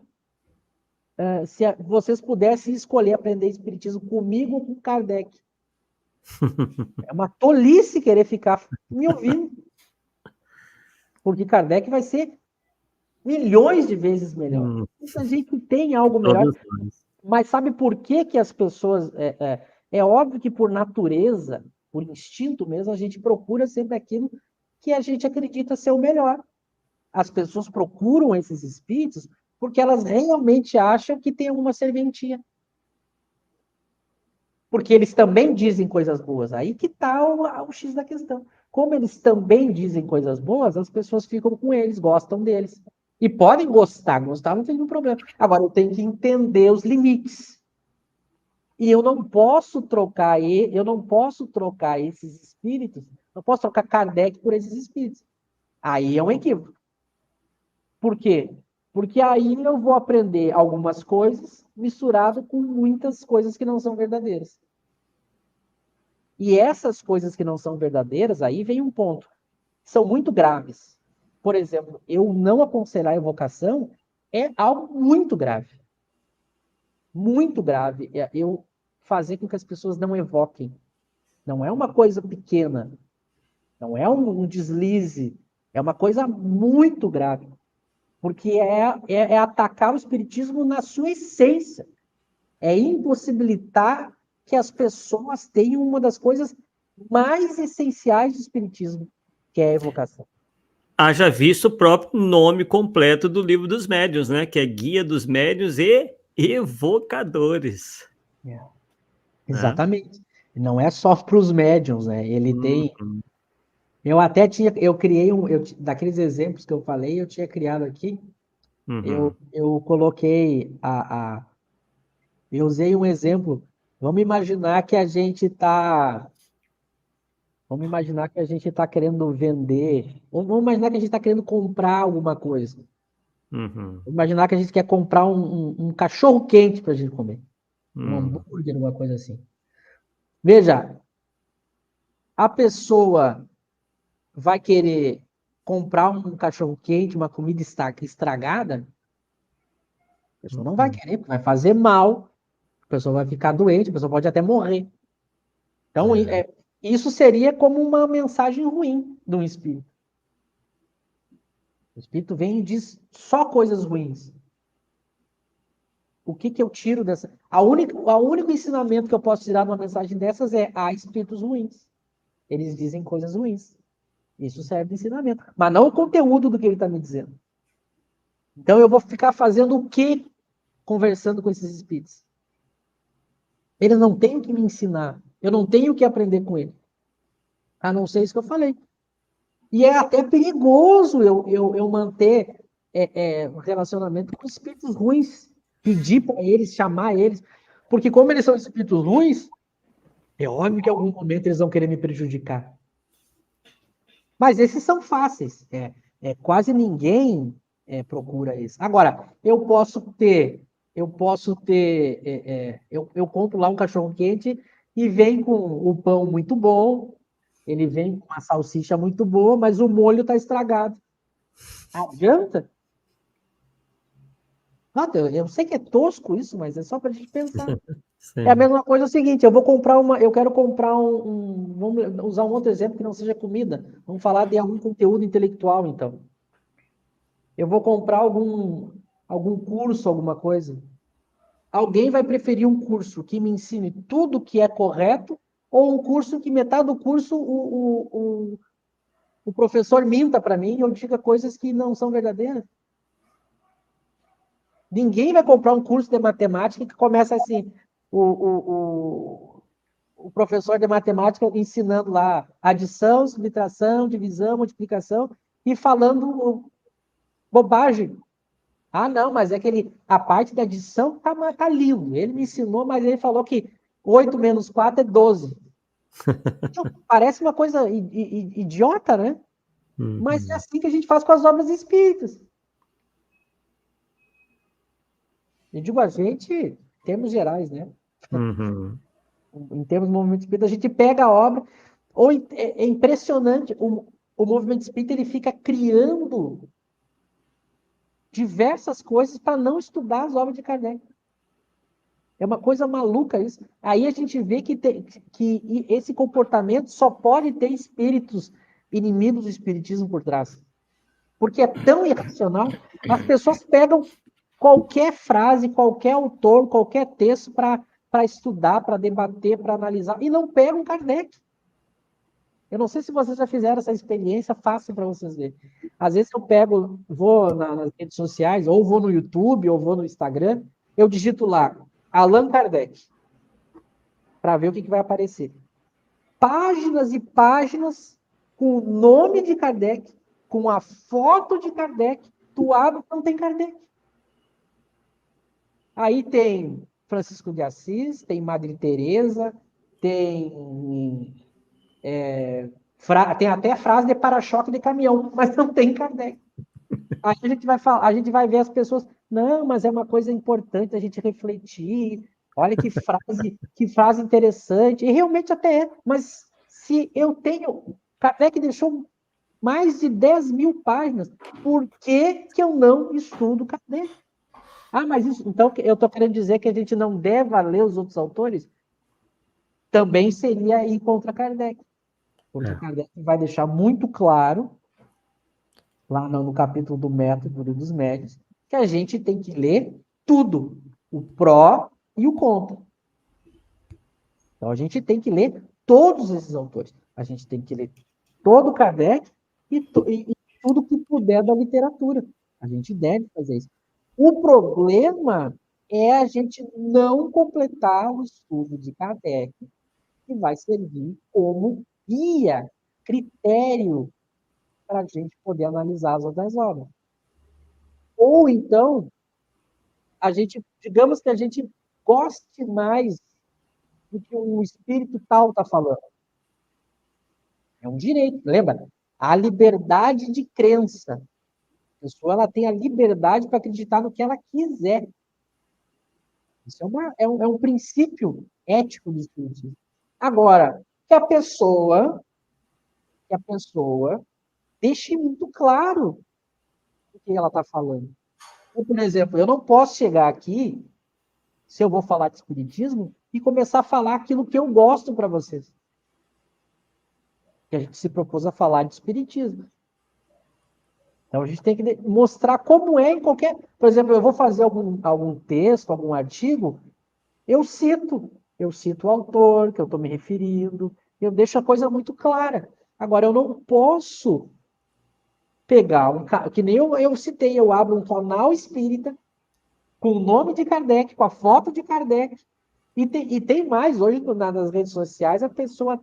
se vocês pudessem escolher aprender espiritismo comigo ou com Kardec. É uma tolice querer ficar me ouvindo. Porque Kardec vai ser milhões de vezes melhor. Muita gente tem algo melhor. Mas sabe por que as pessoas... É óbvio que por natureza, por instinto mesmo, a gente procura sempre aquilo que a gente acredita ser o melhor. As pessoas procuram esses espíritos porque elas realmente acham que tem alguma serventia. Porque eles também dizem coisas boas. Aí que está o X da questão. Como eles também dizem coisas boas, as pessoas ficam com eles, gostam deles. E podem gostar não tem nenhum problema. Agora, eu tenho que entender os limites. E eu não posso trocar esses espíritos, não posso trocar Kardec por esses espíritos. Aí é um equívoco. Por quê? Porque aí eu vou aprender algumas coisas misturado com muitas coisas que não são verdadeiras. E essas coisas que não são verdadeiras, aí vem um ponto. São muito graves. Por exemplo, eu não aconselhar a evocação é algo muito grave. Muito grave. Eu fazer com que as pessoas não evoquem. Não é uma coisa pequena. Não é um deslize. É uma coisa muito grave. Porque é atacar o espiritismo na sua essência. É impossibilitar que as pessoas tenham uma das coisas mais essenciais do espiritismo, que é a evocação. Haja visto o próprio nome completo do Livro dos Médiuns, né? Que é Guia dos Médiuns e Evocadores. Exatamente. Não é só para os médiuns, né? Ele tem... Eu criei daqueles exemplos que eu falei, eu tinha criado aqui, eu coloquei eu usei um exemplo. Vamos imaginar que a gente está querendo vender, vamos imaginar que a gente está querendo comprar alguma coisa. Vamos imaginar que a gente quer comprar um cachorro quente para a gente comer. Um hambúrguer, alguma coisa assim. Veja, a pessoa vai querer comprar um cachorro quente, uma comida estragada, a pessoa não vai querer, porque vai fazer mal, a pessoa vai ficar doente, a pessoa pode até morrer. Então, isso seria como uma mensagem ruim de um espírito. O espírito vem e diz só coisas ruins. O que eu tiro dessa... O único ensinamento que eu posso tirar de uma mensagem dessas é: há espíritos ruins. Eles dizem coisas ruins. Isso serve de ensinamento. Mas não o conteúdo do que ele está me dizendo. Então eu vou ficar fazendo o quê conversando com esses espíritos? Eles não têm o que me ensinar. Eu não tenho o que aprender com ele. A não ser isso que eu falei. E é até perigoso eu manter um relacionamento com espíritos ruins. Pedir para eles, chamar eles. Porque como eles são espíritos ruins, é óbvio que em algum momento eles vão querer me prejudicar. Mas esses são fáceis. Quase ninguém procura isso. Agora, eu compro lá um cachorro quente e vem com o pão muito bom, ele vem com uma salsicha muito boa, mas o molho está estragado. Adianta? Eu sei que é tosco isso, mas é só para a gente pensar. Sim. É a mesma coisa, é o seguinte, eu quero comprar vamos usar um outro exemplo que não seja comida. Vamos falar de algum conteúdo intelectual, então. Eu vou comprar algum curso, alguma coisa. Alguém vai preferir um curso que me ensine tudo que é correto ou um curso que metade do curso o professor minta para mim e eu diga coisas que não são verdadeiras. Ninguém vai comprar um curso de matemática que começa assim, o professor de matemática ensinando lá adição, subtração, divisão, multiplicação e falando bobagem. Ah, não, mas é que a parte da adição tá lindo. Ele me ensinou, mas ele falou que 8 menos 4 é 12. Então, parece uma coisa idiota, né? Mas é assim que a gente faz com as obras espíritas. Eu digo a gente, em termos gerais, né? Uhum. Em termos do movimento espírita, a gente pega a obra, ou é impressionante, o movimento espírita ele fica criando diversas coisas para não estudar as obras de Kardec. É uma coisa maluca isso. Aí a gente vê que esse comportamento só pode ter espíritos inimigos do espiritismo por trás. Porque é tão irracional. As pessoas pegam qualquer frase, qualquer autor, qualquer texto para estudar, para debater, para analisar, e não pegam Kardec. Eu não sei se vocês já fizeram essa experiência, fácil para vocês verem. Às vezes eu pego, vou nas redes sociais, ou vou no YouTube, ou vou no Instagram, eu digito lá, Allan Kardec, para ver o que vai aparecer. Páginas e páginas com o nome de Kardec, com a foto de Kardec, tu abre, não tem Kardec. Aí tem Francisco de Assis, tem Madre Teresa, tem tem até frase de para-choque de caminhão, mas não tem Kardec. Aí a gente vai falar, a gente vai ver as pessoas, não, mas é uma coisa importante a gente refletir. Olha que frase interessante. E realmente até é, mas se eu tenho. Kardec deixou mais de 10 mil páginas. Por que eu não estudo Kardec? Ah, mas isso, então eu estou querendo dizer que a gente não deve ler os outros autores? Também seria ir contra Kardec. Porque Kardec vai deixar muito claro, lá no capítulo do método dos médios, que a gente tem que ler tudo, o pró e o contra. Então a gente tem que ler todos esses autores. A gente tem que ler todo Kardec e tudo que puder da literatura. A gente deve fazer isso. O problema é a gente não completar o estudo de Kardec, que vai servir como guia, critério para a gente poder analisar as outras obras. Ou então, digamos que a gente goste mais do que um espírito tal está falando. É um direito, lembra? A liberdade de crença. A pessoa ela tem a liberdade para acreditar no que ela quiser. Isso é um princípio ético do espiritismo. Agora, que a pessoa deixe muito claro o que ela está falando. Então, por exemplo, eu não posso chegar aqui, se eu vou falar de espiritismo, e começar a falar aquilo que eu gosto para vocês. Que a gente se propôs a falar de espiritismo. Então a gente tem que mostrar como é em qualquer. Por exemplo, eu vou fazer algum texto, algum artigo, eu cito o autor que eu estou me referindo, eu deixo a coisa muito clara. Agora, eu não posso pegar que nem eu citei, eu abro um canal espírita com o nome de Kardec, com a foto de Kardec, e tem mais, hoje nas redes sociais, as pessoas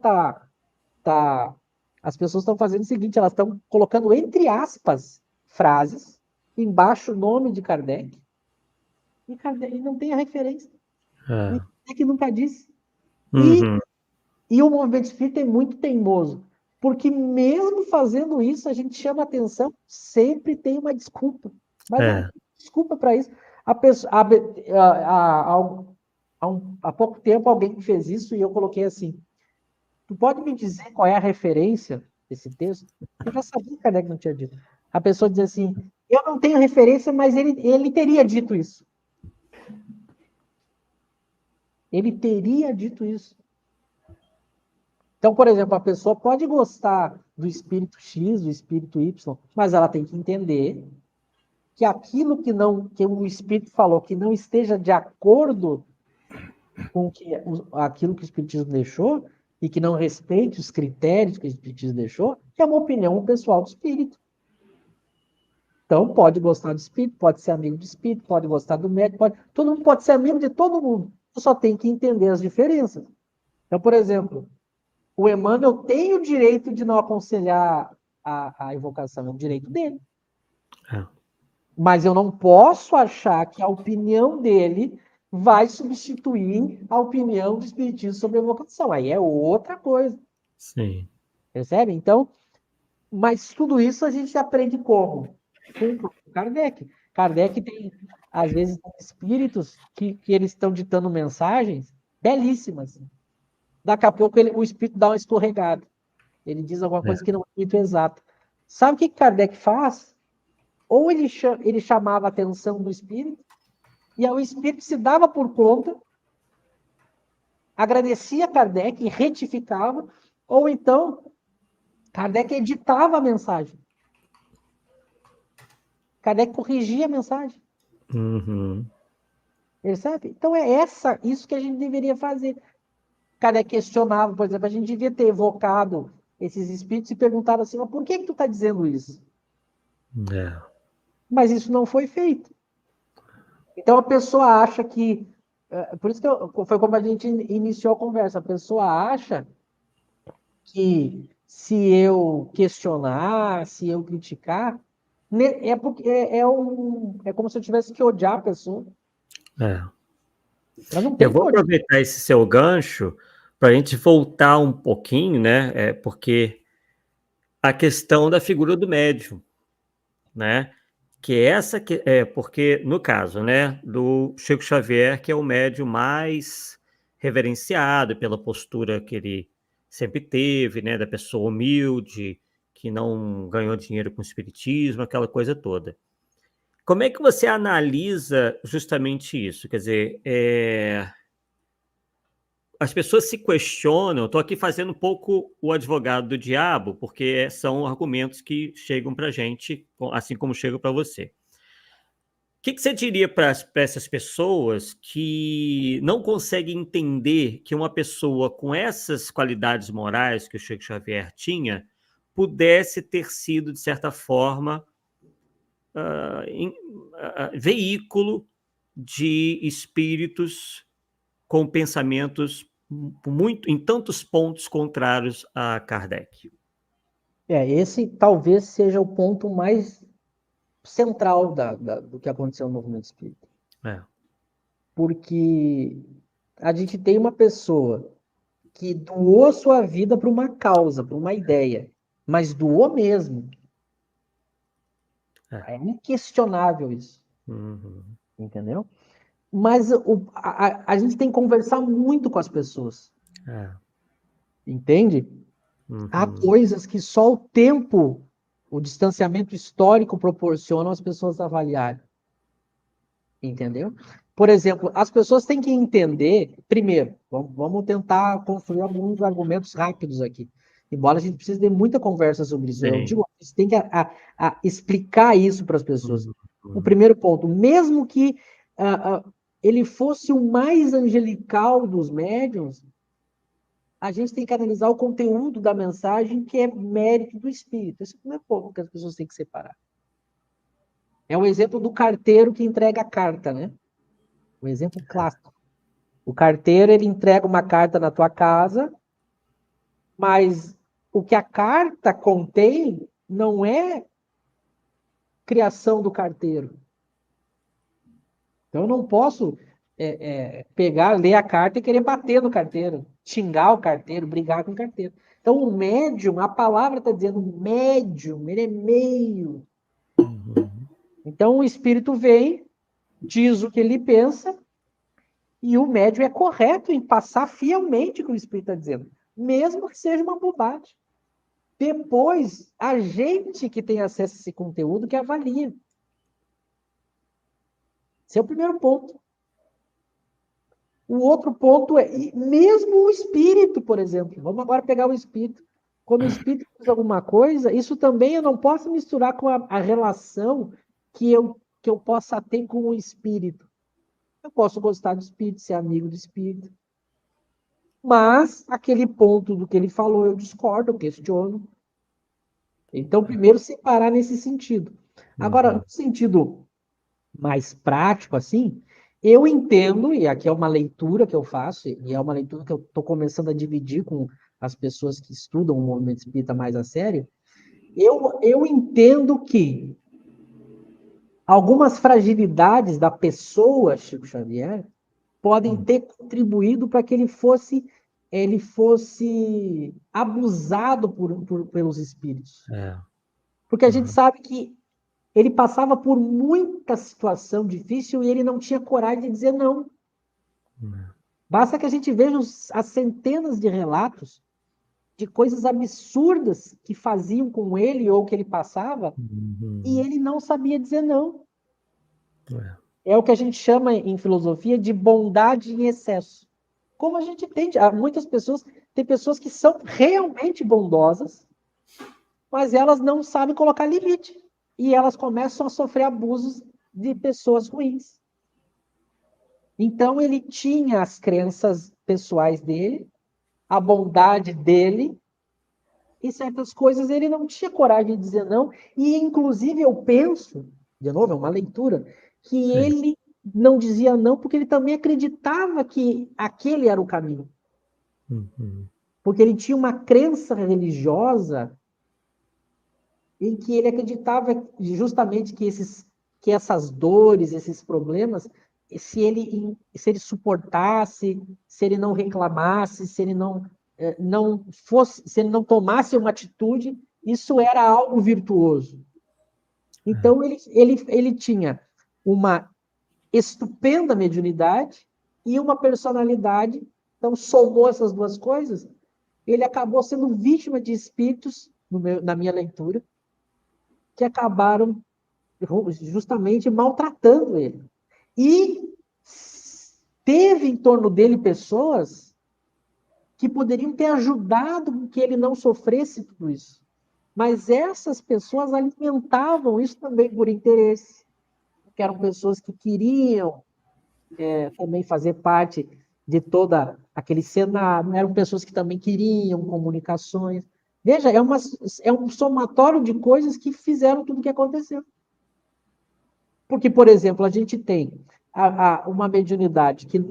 estão fazendo o seguinte, elas estão colocando entre aspas frases, embaixo o nome de Kardec, e Kardec não tem a referência. E Kardec nunca disse. Uhum. E o movimento espírita é muito teimoso, porque mesmo fazendo isso, a gente chama atenção, sempre tem uma desculpa. Mas não tem desculpa para isso. Há pouco tempo alguém fez isso e eu coloquei assim, tu pode me dizer qual é a referência desse texto? Eu já sabia que Kardec não tinha dito. A pessoa diz assim, eu não tenho referência, mas ele teria dito isso. Ele teria dito isso. Então, por exemplo, a pessoa pode gostar do espírito X, do espírito Y, mas ela tem que entender que aquilo que o espírito falou que não esteja de acordo com aquilo que o espiritismo deixou, e que não respeite os critérios que o Espiritismo deixou, é uma opinião pessoal do espírito. Então, pode gostar do espírito, pode ser amigo do espírito, pode gostar do médico, todo mundo pode ser amigo de todo mundo. Só tem que entender as diferenças. Então, por exemplo, o Emmanuel tem o direito de não aconselhar a evocação, é um direito dele. É. Mas eu não posso achar que a opinião dele vai substituir a opinião do Espiritismo sobre a evocação. Aí é outra coisa. Sim. Percebe? Então, mas tudo isso a gente aprende como? Com o Kardec. Kardec tem, às vezes, espíritos que eles estão ditando mensagens belíssimas. Daqui a pouco o espírito dá uma escorregada. Ele diz alguma coisa que não é muito exata. Sabe o que Kardec faz? Ou ele chamava a atenção do espírito, e aí o espírito se dava por conta, agradecia Kardec e retificava, ou então Kardec editava a mensagem. Kardec corrigia a mensagem. Uhum. Percebe? Então é isso que a gente deveria fazer. Kardec questionava, por exemplo, a gente devia ter evocado esses espíritos e perguntado assim, mas por que tu está dizendo isso? É. Mas isso não foi feito. Então a pessoa acha que... Por isso que foi como a gente iniciou a conversa. A pessoa acha que se eu questionar, se eu criticar, é como se eu tivesse que odiar a pessoa. É. Ela não Eu tem que vou odiar. aproveitar esse seu gancho para a gente voltar um pouquinho, né? Porque a questão da figura do médium, né? Porque no caso, né, do Chico Xavier, que é o médium mais reverenciado pela postura que ele sempre teve, né, da pessoa humilde, que não ganhou dinheiro com o espiritismo, aquela coisa toda. Como é que você analisa justamente isso? Quer dizer, as pessoas se questionam, estou aqui fazendo um pouco o advogado do diabo, porque são argumentos que chegam para a gente, assim como chegam para você. O que você diria para essas pessoas que não conseguem entender que uma pessoa com essas qualidades morais que o Chico Xavier tinha pudesse ter sido, de certa forma, veículo de espíritos com pensamentos em tantos pontos contrários a Kardec? Esse talvez seja o ponto mais central do que aconteceu no movimento espírita. É. Porque a gente tem uma pessoa que doou sua vida para uma causa, para uma ideia, mas doou mesmo. É inquestionável isso. Uhum. Entendeu? Mas a gente tem que conversar muito com as pessoas. Entende? Uhum. Há coisas que só o tempo, o distanciamento histórico proporcionam as pessoas avaliarem. Entendeu? Por exemplo, as pessoas têm que entender, primeiro, vamos tentar construir alguns argumentos rápidos aqui. Embora a gente precise de muita conversa sobre isso. Eu digo, a gente tem que explicar isso para as pessoas. O primeiro ponto, mesmo que ele fosse o mais angelical dos médiuns, a gente tem que analisar o conteúdo da mensagem, que é mérito do espírito. Esse é o primeiro ponto que as pessoas têm que separar. É o exemplo do carteiro que entrega a carta, né? Um exemplo clássico. O carteiro, ele entrega uma carta na tua casa, mas o que a carta contém não é criação do carteiro. Então, eu não posso pegar, ler a carta e querer bater no carteiro, xingar o carteiro, brigar com o carteiro. Então, o médium, a palavra está dizendo médium, ele é meio. Então, o espírito vem, diz o que ele pensa, e o médium é correto em passar fielmente o que o espírito está dizendo, mesmo que seja uma bobagem. Depois, a gente que tem acesso a esse conteúdo que avalia. Esse é o primeiro ponto. O outro ponto é, mesmo o espírito, por exemplo. Vamos agora pegar o espírito. Quando o espírito faz alguma coisa, isso também eu não posso misturar com a relação que eu possa ter com o espírito. Eu posso gostar do espírito, ser amigo do espírito. Mas aquele ponto do que ele falou, eu discordo, eu questiono. Então, primeiro, separar nesse sentido. Agora, no sentido mais prático, assim, eu entendo, e aqui é uma leitura que eu faço, e é uma leitura que eu estou começando a dividir com as pessoas que estudam o movimento espírita mais a sério, eu entendo que algumas fragilidades da pessoa Chico Xavier podem ter contribuído para que ele fosse abusado pelos espíritos. Porque a gente sabe que ele passava por muita situação difícil e ele não tinha coragem de dizer não. Basta que a gente veja as centenas de relatos de coisas absurdas que faziam com ele ou que ele passava, e ele não sabia dizer não. É o que a gente chama em filosofia de bondade em excesso. Como a gente tem, muitas pessoas, tem pessoas que são realmente bondosas, mas elas não sabem colocar limite. E elas começam a sofrer abusos de pessoas ruins. Então, ele tinha as crenças pessoais dele, a bondade dele, e certas coisas ele não tinha coragem de dizer não. E, inclusive, eu penso, de novo, é uma leitura, que ele não dizia não porque ele também acreditava que aquele era o caminho. Porque ele tinha uma crença religiosa em que ele acreditava justamente que essas dores, esses problemas, se ele suportasse, se ele não reclamasse, se ele se ele não tomasse uma atitude, isso era algo virtuoso. Então ele tinha uma estupenda mediunidade e uma personalidade. Então somou essas duas coisas, ele acabou sendo vítima de espíritos, na minha leitura, que acabaram justamente maltratando ele. E teve em torno dele pessoas que poderiam ter ajudado com que ele não sofresse tudo isso. Mas essas pessoas alimentavam isso também por interesse, porque eram pessoas que queriam também fazer parte de toda aquele cenário, eram pessoas que também queriam comunicações. Veja, é um somatório de coisas que fizeram tudo o que aconteceu. Porque, por exemplo, a gente tem uma mediunidade que ele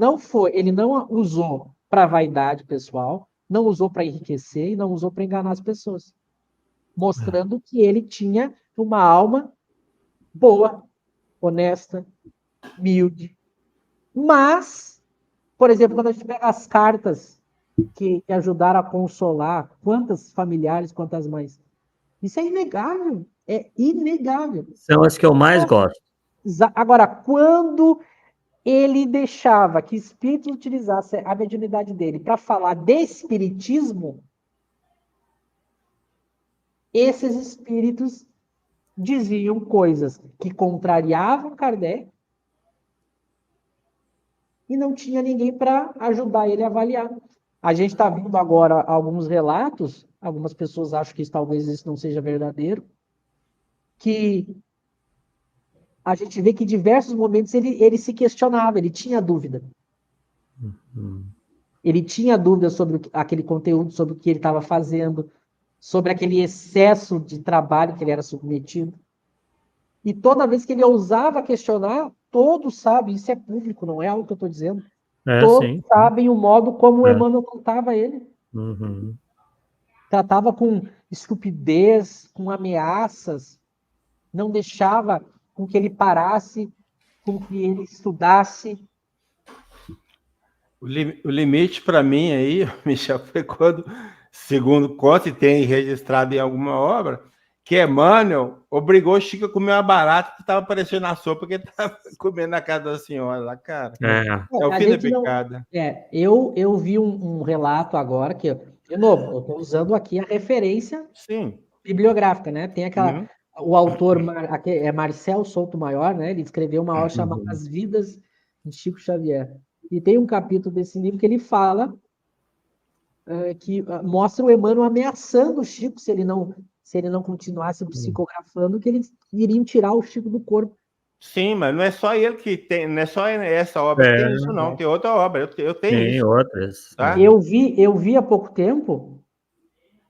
não usou para vaidade pessoal, não usou para enriquecer e não usou para enganar as pessoas. Mostrando que ele tinha uma alma boa, honesta, humilde. Mas, por exemplo, quando a gente pega as cartas que ajudaram a consolar, quantas familiares, quantas mães, isso é inegável. É inegável. São as que eu mais gosto. Agora, quando ele deixava que espíritos utilizassem a mediunidade dele para falar de espiritismo, esses espíritos diziam coisas que contrariavam Kardec e não tinha ninguém para ajudar ele a avaliar. A gente está vendo agora alguns relatos, algumas pessoas acham que talvez isso não seja verdadeiro, que a gente vê que em diversos momentos ele se questionava, ele tinha dúvida. Ele tinha dúvida sobre aquele conteúdo, sobre o que ele estava fazendo, sobre aquele excesso de trabalho que ele era submetido. E toda vez que ele ousava questionar, todos sabem, isso é público, não é algo que eu estou dizendo, todos sabem o modo como o Emmanuel tratava ele. Tratava com estupidez, com ameaças, não deixava com que ele parasse, com que ele estudasse. O limite para mim aí, Michel, foi quando, segundo conta, e tem registrado em alguma obra, que Emmanuel obrigou Chico a comer uma barata que estava aparecendo na sopa que ele estava comendo na casa da senhora lá, cara. É o fim da picada. Eu vi um relato agora, que, de novo, eu estou usando aqui a referência bibliográfica, né? Tem o autor é Marcel Souto-Maior, né? Ele escreveu uma obra chamada As Vidas de Chico Xavier. E tem um capítulo desse livro que ele fala que mostra o Emmanuel ameaçando o Chico se ele não continuasse psicografando, que eles iriam tirar o Chico do corpo. Sim, mas não é só ele que tem, não é só essa obra que tem isso, não. Tem outra obra, eu tenho tem isso. outras. Tá? Eu vi há pouco tempo,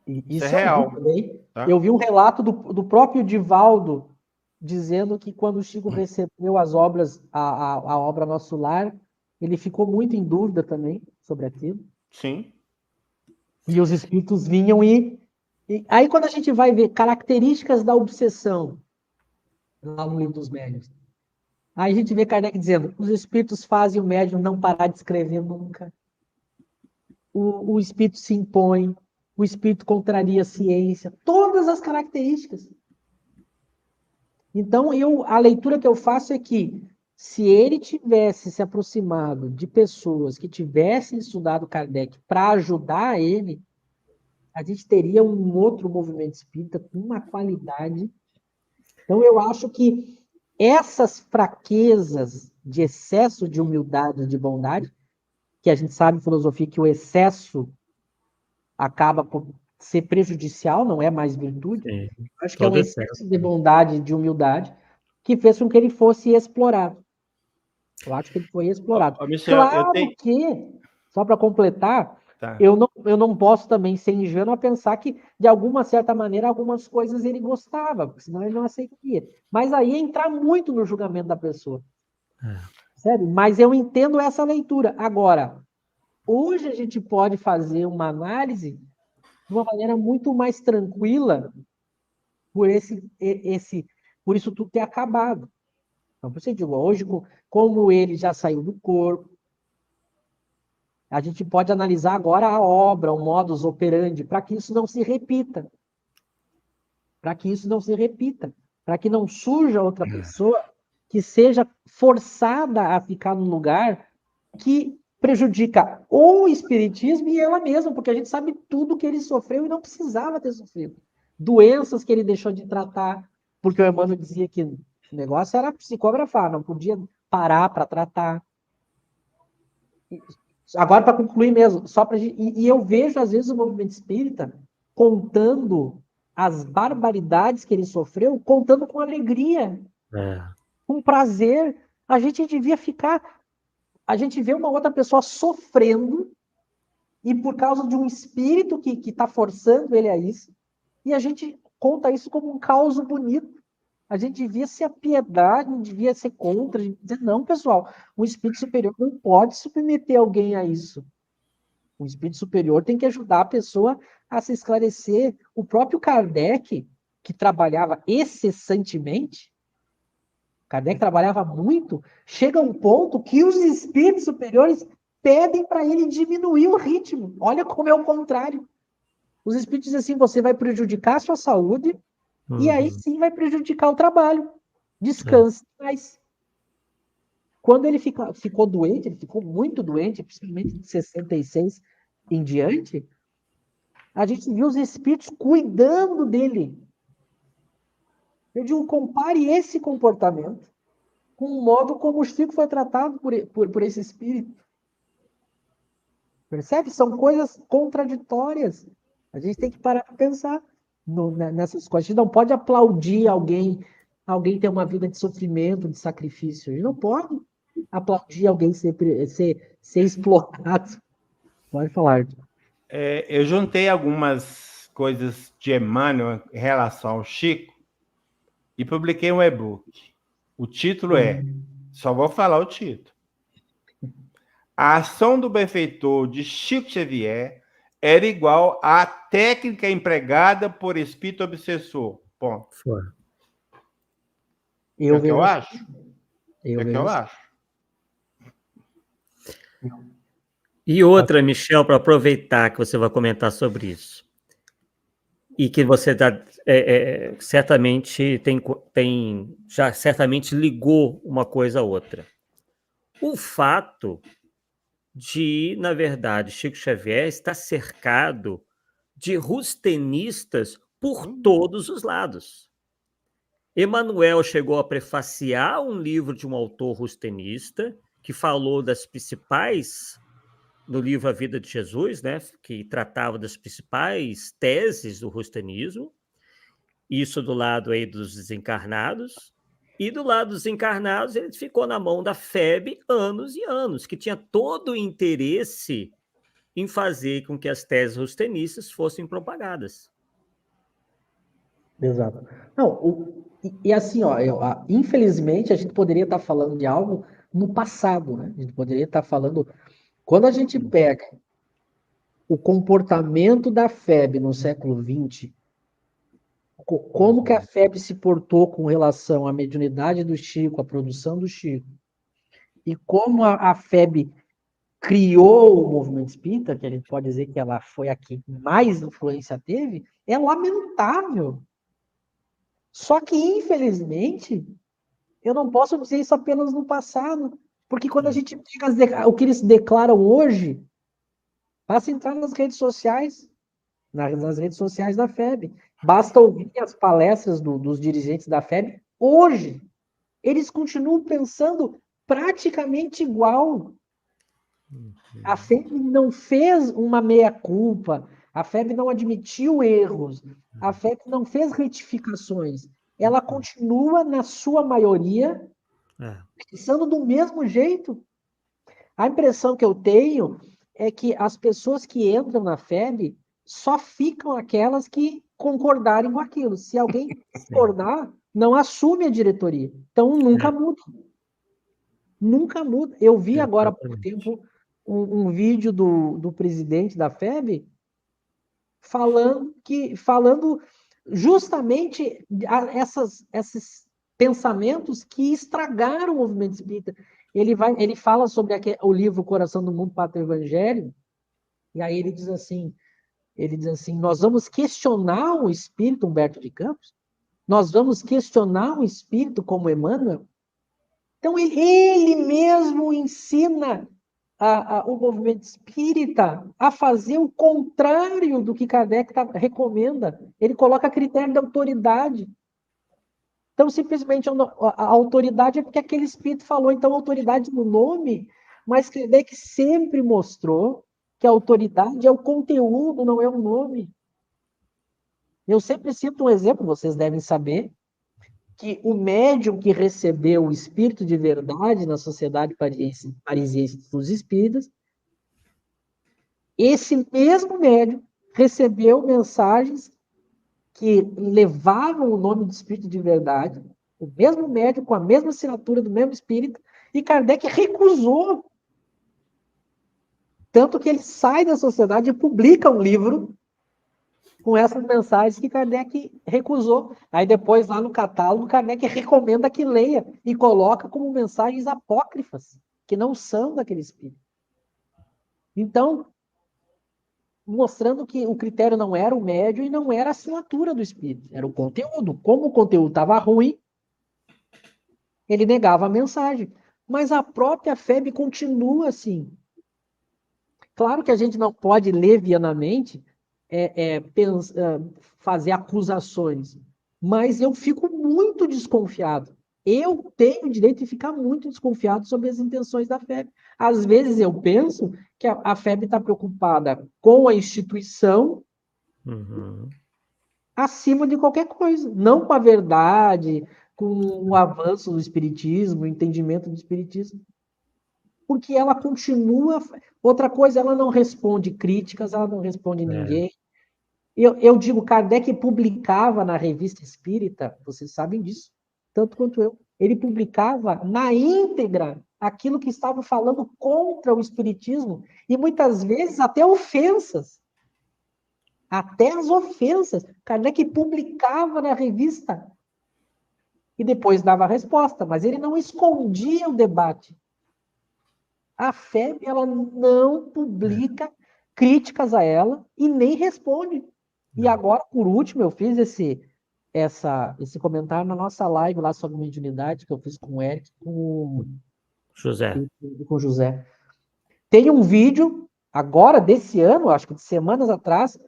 e Isso é isso eu vi real. também, Tá? eu vi um relato do próprio Divaldo dizendo que quando o Chico recebeu as obras, a obra Nosso Lar, ele ficou muito em dúvida também sobre aquilo. Sim. E os espíritos vinham e aí quando a gente vai ver características da obsessão, lá no Livro dos Médiuns, aí a gente vê Kardec dizendo, os espíritos fazem o médium não parar de escrever nunca. O espírito se impõe, o espírito contraria a ciência, todas as características. Então, a leitura que eu faço é que, se ele tivesse se aproximado de pessoas que tivessem estudado Kardec para ajudar ele, a gente teria um outro movimento espírita com uma qualidade. Então, eu acho que essas fraquezas de excesso de humildade, de bondade, que a gente sabe em filosofia que o excesso acaba por ser prejudicial, não é mais virtude. Sim, Acho que é um todo excesso. excesso de bondade, de humildade, que fez com que ele fosse explorado. Eu acho que ele foi explorado. Michel, eu Claro tenho. que, só para completar, Tá. eu não posso também ser ingênuo a pensar que, de alguma certa maneira, algumas coisas ele gostava, porque senão ele não aceitaria. Mas aí é entrar muito no julgamento da pessoa. Sério? Mas eu entendo essa leitura. Agora, hoje a gente pode fazer uma análise de uma maneira muito mais tranquila por por isso tudo ter acabado. Então, por isso eu digo, hoje, como ele já saiu do corpo, a gente pode analisar agora a obra, o modus operandi, para que isso não se repita. Para que isso não se repita. Para que não surja outra pessoa que seja forçada a ficar num lugar que prejudica o espiritismo e ela mesma, porque a gente sabe tudo que ele sofreu e não precisava ter sofrido. Doenças que ele deixou de tratar, porque o Emmanuel dizia que o negócio era psicografar, não podia parar para tratar. Agora, para concluir mesmo, só pra, e eu vejo, às vezes, o movimento espírita contando as barbaridades que ele sofreu, contando com alegria, com prazer. A gente devia ficar. A gente vê uma outra pessoa sofrendo, e por causa de um espírito que está forçando ele a isso, e a gente conta isso como um caos bonito. A gente devia se apiedar, não devia ser contra, a gente dizer, não, pessoal, o espírito superior não pode submeter alguém a isso. O espírito superior tem que ajudar a pessoa a se esclarecer. O próprio Kardec, que trabalhava excessantemente, Kardec trabalhava muito, chega a um ponto que os espíritos superiores pedem para ele diminuir o ritmo. Olha como é o contrário. Os espíritos dizem assim, você vai prejudicar a sua saúde, e aí sim vai prejudicar o trabalho. Descanse mais. Quando ele ficou doente, ele ficou muito doente, principalmente de 66 em diante, a gente viu os espíritos cuidando dele. Eu digo, compare esse comportamento com o modo como o Chico foi tratado por esse espírito. Percebe? São coisas contraditórias. A gente tem que parar para pensar nessas coisas. A gente não pode aplaudir alguém ter uma vida de sofrimento, de sacrifício. A gente não pode aplaudir alguém ser explorado. Pode falar. Eu juntei algumas coisas de Emmanuel em relação ao Chico e publiquei um e-book. O título só vou falar o título. A ação do benfeitor de Chico Xavier era igual à técnica empregada por espírito obsessor. Ponto. É o que eu acho. É o que eu acho. E outra, Michel, para aproveitar que você vai comentar sobre isso, e que você certamente já certamente ligou uma coisa a outra. O fato de, na verdade, Chico Xavier está cercado de rustenistas por todos os lados. Emmanuel chegou a prefaciar um livro de um autor rustenista que falou das principais, no livro A Vida de Jesus, né, que tratava das principais teses do rustenismo, isso do lado aí dos desencarnados, E do lado dos encarnados, ele ficou na mão da FEB anos e anos, que tinha todo o interesse em fazer com que as teses rustenistas fossem propagadas. Exato. Não, e assim, ó, infelizmente, a gente poderia estar falando de algo no passado, né? A gente poderia estar falando. Quando a gente pega o comportamento da FEB no século XX, como que a FEB se portou com relação à mediunidade do Chico, à produção do Chico, e como a FEB criou o movimento espírita, que a gente pode dizer que ela foi a que mais influência teve, é lamentável. Só que, infelizmente, eu não posso dizer isso apenas no passado, porque quando a gente pega o que eles declaram hoje, basta entrar nas redes sociais, nas redes sociais da FEB. Basta ouvir as palestras dos dirigentes da FEB. Hoje, eles continuam pensando praticamente igual. A FEB não fez uma meia-culpa, a FEB não admitiu erros, a FEB não fez retificações. Ela continua, na sua maioria, pensando do mesmo jeito. A impressão que eu tenho é que as pessoas que entram na FEB só ficam aquelas que concordarem com aquilo. Se alguém discordar, não assume a diretoria. Então, nunca muda. Nunca muda. Eu vi agora há pouco tempo um vídeo do presidente da FEB falando justamente esses pensamentos que estragaram o movimento espírita. Ele fala sobre o livro Coração do Mundo, Pátria Evangelho, e aí ele diz assim, nós vamos questionar o espírito Humberto de Campos, nós vamos questionar o espírito como Emmanuel. Então ele mesmo ensina o movimento espírita a fazer o contrário do que Kardec recomenda. Ele coloca critério de autoridade. Então, simplesmente, a autoridade é porque aquele espírito falou, então, autoridade no nome, mas Kardec sempre mostrou que a autoridade é o conteúdo, não é o nome. Eu sempre cito um exemplo, vocês devem saber, que o médium que recebeu o espírito de verdade na Sociedade Parisiense dos Espíritas, esse mesmo médium recebeu mensagens que levavam o nome do espírito de verdade, o mesmo médium com a mesma assinatura do mesmo espírito, e Kardec recusou. Tanto que ele sai da sociedade e publica um livro com essas mensagens que Kardec recusou. Aí depois, lá no catálogo, Kardec recomenda que leia e coloca como mensagens apócrifas, que não são daquele espírito. Então, mostrando que o critério não era o médium e não era a assinatura do espírito, era o conteúdo. Como o conteúdo estava ruim, ele negava a mensagem. Mas a própria FEB continua assim. Claro que a gente não pode levianamente fazer acusações, mas eu fico muito desconfiado. Eu tenho o direito de ficar muito desconfiado sobre as intenções da FEB. Às vezes eu penso que a FEB está preocupada com a instituição acima de qualquer coisa, não com a verdade, com o avanço do espiritismo, o entendimento do espiritismo. Porque ela continua. Outra coisa, ela não responde críticas, ela não responde ninguém. Eu digo, Kardec publicava na Revista Espírita, vocês sabem disso, tanto quanto eu. Ele publicava na íntegra aquilo que estava falando contra o espiritismo, e muitas vezes até ofensas. Até as ofensas. Kardec publicava na revista e depois dava a resposta, mas ele não escondia o debate. A FEB, ela não publica críticas a ela e nem responde. E agora, por último, eu fiz esse comentário na nossa live lá sobre mediunidade, que eu fiz com o Eric, com o José. Tem um vídeo, agora, desse ano, acho que de semanas atrás,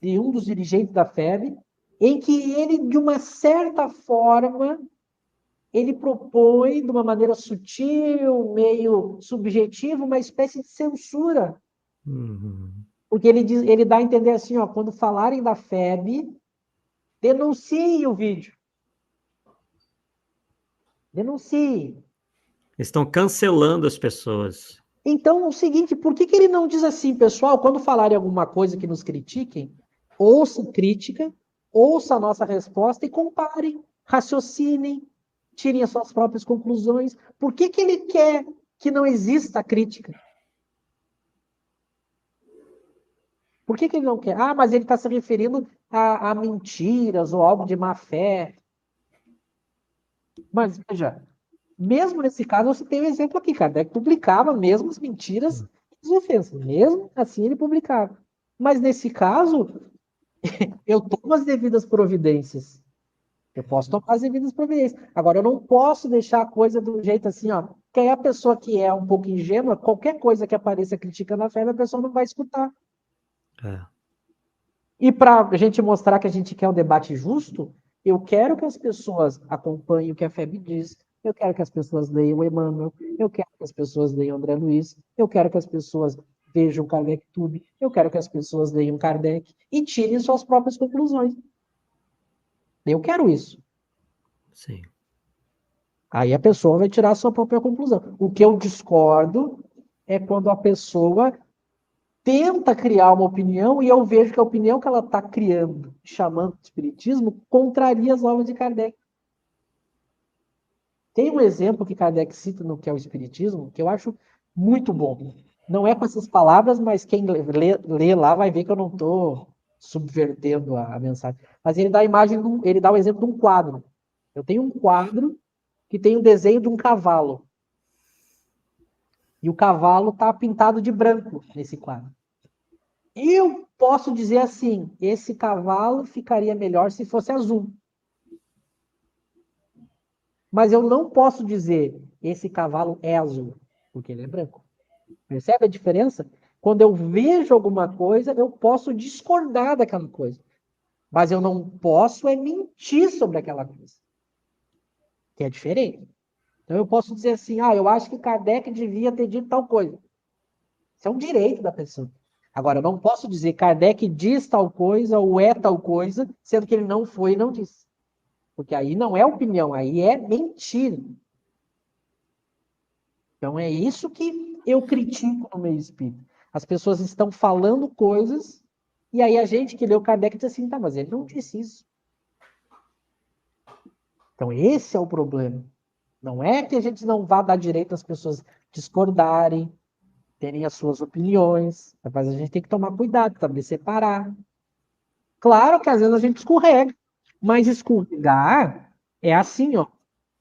de um dos dirigentes da FEB, em que ele, de uma certa forma, ele propõe, de uma maneira sutil, meio subjetiva, uma espécie de censura. Porque ele dá a entender assim, ó, quando falarem da FEB, denunciem o vídeo. Denuncie. Estão cancelando as pessoas. Então, é o seguinte, por que ele não diz assim, pessoal, quando falarem alguma coisa que nos critiquem, ouça crítica, ouça a nossa resposta e comparem, raciocinem, tirem as suas próprias conclusões. Por que ele quer que não exista a crítica? Por que ele não quer? Ah, mas ele está se referindo a mentiras ou algo de má fé. Mas, veja, mesmo nesse caso, você tem um exemplo aqui, Kardec publicava mesmo as mentiras e as ofensas. Mesmo assim, ele publicava. Mas nesse caso, eu tomo as devidas providências. Eu posso tomar as devidas providências. Agora, eu não posso deixar a coisa do jeito assim, ó. Que aí a pessoa que é um pouco ingênua, qualquer coisa que apareça criticando a fé, a pessoa não vai escutar. É. E para a gente mostrar que a gente quer um debate justo, eu quero que as pessoas acompanhem o que a FEB diz, eu quero que as pessoas leiam o Emmanuel, eu quero que as pessoas leiam André Luiz, eu quero que as pessoas vejam Kardec Tube, eu quero que as pessoas leiam Kardec e tirem suas próprias conclusões. Eu quero isso. Sim. Aí a pessoa vai tirar a sua própria conclusão. O que eu discordo é quando a pessoa tenta criar uma opinião e eu vejo que a opinião que ela está criando, chamando de espiritismo, contraria as obras de Kardec. Tem um exemplo que Kardec cita no que é o espiritismo, que eu acho muito bom. Não é com essas palavras, mas quem lê lá vai ver que eu não estou subvertendo a mensagem. Mas ele dá a imagem, ele dá o exemplo de um quadro. Eu tenho um quadro que tem um desenho de um cavalo. E o cavalo está pintado de branco nesse quadro. Eu posso dizer assim, esse cavalo ficaria melhor se fosse azul. Mas eu não posso dizer, esse cavalo é azul, porque ele é branco. Percebe a diferença? Quando eu vejo alguma coisa, eu posso discordar daquela coisa. Mas eu não posso é mentir sobre aquela coisa. Que é diferente. Então eu posso dizer assim, eu acho que Kardec devia ter dito tal coisa. Isso é um direito da pessoa. Agora, eu não posso dizer Kardec diz tal coisa ou é tal coisa, sendo que ele não foi e não disse. Porque aí não é opinião, aí é mentira. Então é isso que eu critico no meio espírita. As pessoas estão falando coisas e aí a gente que leu Kardec diz assim, tá, mas ele não disse isso. Então esse é o problema. Não é que a gente não vá dar direito às pessoas discordarem, terem as suas opiniões, mas a gente tem que tomar cuidado, saber separar. Claro que às vezes a gente escorrega, mas escorregar é assim, ó.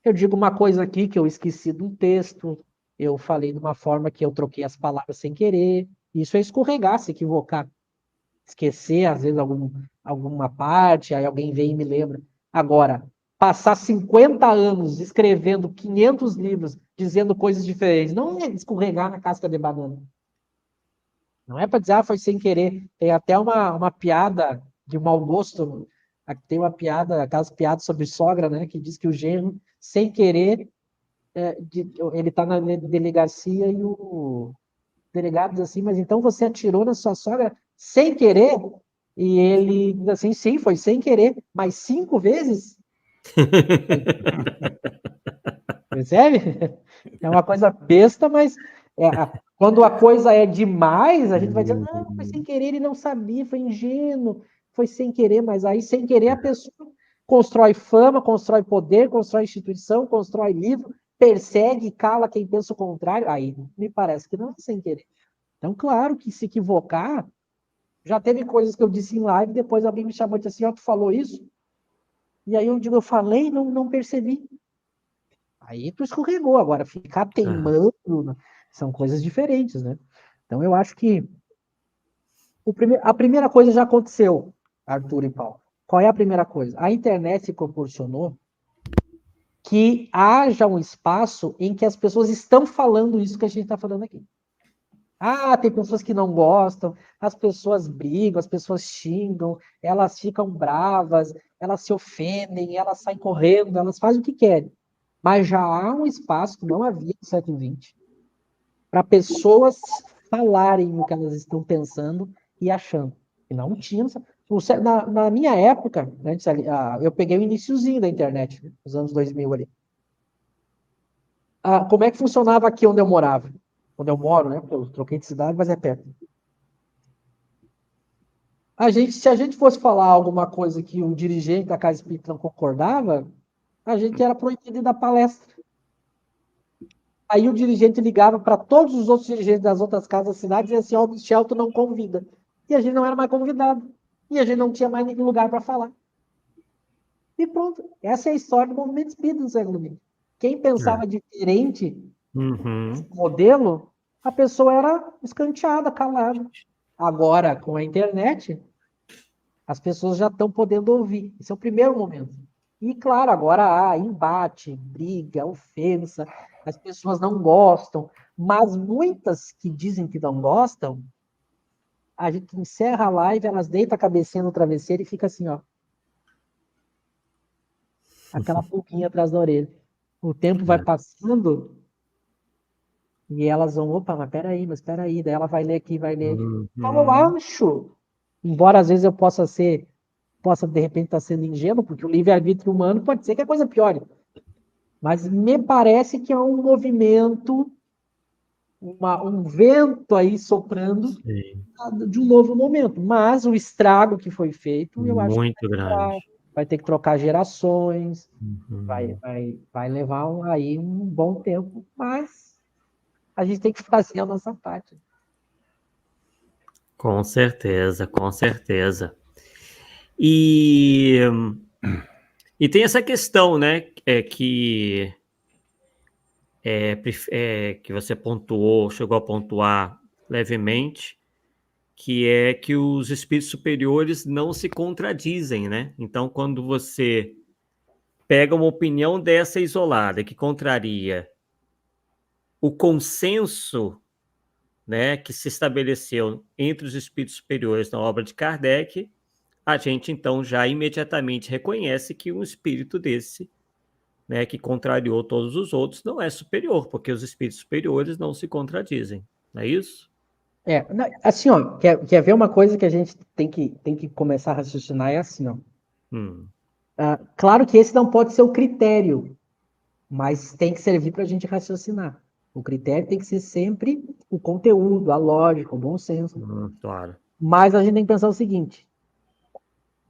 Eu digo uma coisa aqui que eu esqueci de um texto, eu falei de uma forma que eu troquei as palavras sem querer. Isso é escorregar, se equivocar. Esquecer, às vezes, alguma parte, aí alguém vem e me lembra. Agora, passar 50 anos escrevendo 500 livros, dizendo coisas diferentes, não é escorregar na casca de banana. Não é para dizer, foi sem querer. Tem até uma piada de mau gosto. Tem uma piada, aquelas piadas sobre sogra, né? Que diz que o genro, sem querer, ele está na delegacia e o delegado diz assim, mas então você atirou na sua sogra sem querer? E ele diz assim, sim, foi sem querer, mas 5 vezes? Percebe? É uma coisa besta, mas quando a coisa é demais, a gente vai dizer, não, foi sem querer, ele não sabia, foi ingênuo, foi sem querer, mas aí sem querer a pessoa constrói fama, constrói poder, constrói instituição, constrói livro, persegue e cala quem pensa o contrário. Aí me parece que não é sem querer. Então, claro que se equivocar, já teve coisas que eu disse em live, depois alguém me chamou e disse assim, tu falou isso? E aí eu digo, eu falei, não percebi. Aí tu escorregou. Agora, ficar teimando são coisas diferentes, né? Então, eu acho que a primeira coisa já aconteceu, Arthur e Paulo. Qual é a primeira coisa? A internet proporcionou que haja um espaço em que as pessoas estão falando isso que a gente está falando aqui. Tem pessoas que não gostam, as pessoas brigam, as pessoas xingam, elas ficam bravas, elas se ofendem, elas saem correndo, elas fazem o que querem. Mas já há um espaço que não havia no século XX para pessoas falarem o que elas estão pensando e achando. E não tinha. Na minha época, antes, eu peguei o iniciozinho da internet, nos anos 2000 ali. como é que funcionava aqui onde eu morava? Onde eu moro, né? Porque eu troquei de cidade, mas é perto. Se a gente fosse falar alguma coisa que o dirigente da Casa Espírita não concordava, a gente era proibido de dar palestra. Aí o dirigente ligava para todos os outros dirigentes das outras casas da cidade e dizia assim, ó, o Michel, tu não convida. E a gente não era mais convidado. E a gente não tinha mais nenhum lugar para falar. E pronto. Essa é a história do movimento espírita no século XX. Quem pensava diferente desse modelo, a pessoa era escanteada, calada. Agora, com a internet, as pessoas já estão podendo ouvir. Esse é o primeiro momento. E, claro, agora há embate, briga, ofensa, as pessoas não gostam, mas muitas que dizem que não gostam, a gente encerra a live, elas deitam a cabecinha no travesseiro e fica assim, ó. Aquela pulguinha atrás da orelha. O tempo vai passando e elas vão, opa, mas peraí. Daí ela vai ler aqui, vai ler. Então eu acho, embora às vezes eu possa de repente estar sendo ingênuo, porque o livre-arbítrio humano pode ser que a coisa piore. Mas me parece que é um movimento, um vento aí soprando de um novo momento. Mas o estrago que foi feito, eu acho que Muito grande. vai ter que trocar gerações, vai levar aí um bom tempo, mas a gente tem que fazer a nossa parte. Com certeza, com certeza. E tem essa questão, né, que você chegou a pontuar levemente, que é que os espíritos superiores não se contradizem, né? Então, quando você pega uma opinião dessa isolada que contraria o consenso, né, que se estabeleceu entre os espíritos superiores na obra de Kardec, a gente então já imediatamente reconhece que um espírito desse, né, que contrariou todos os outros, não é superior, porque os espíritos superiores não se contradizem, não é isso? Assim, ó, quer ver uma coisa que a gente tem que começar a raciocinar, é assim, ó. Claro que esse não pode ser o critério, mas tem que servir para a gente raciocinar. O critério tem que ser sempre o conteúdo, a lógica, o bom senso. Claro. Mas a gente tem que pensar o seguinte: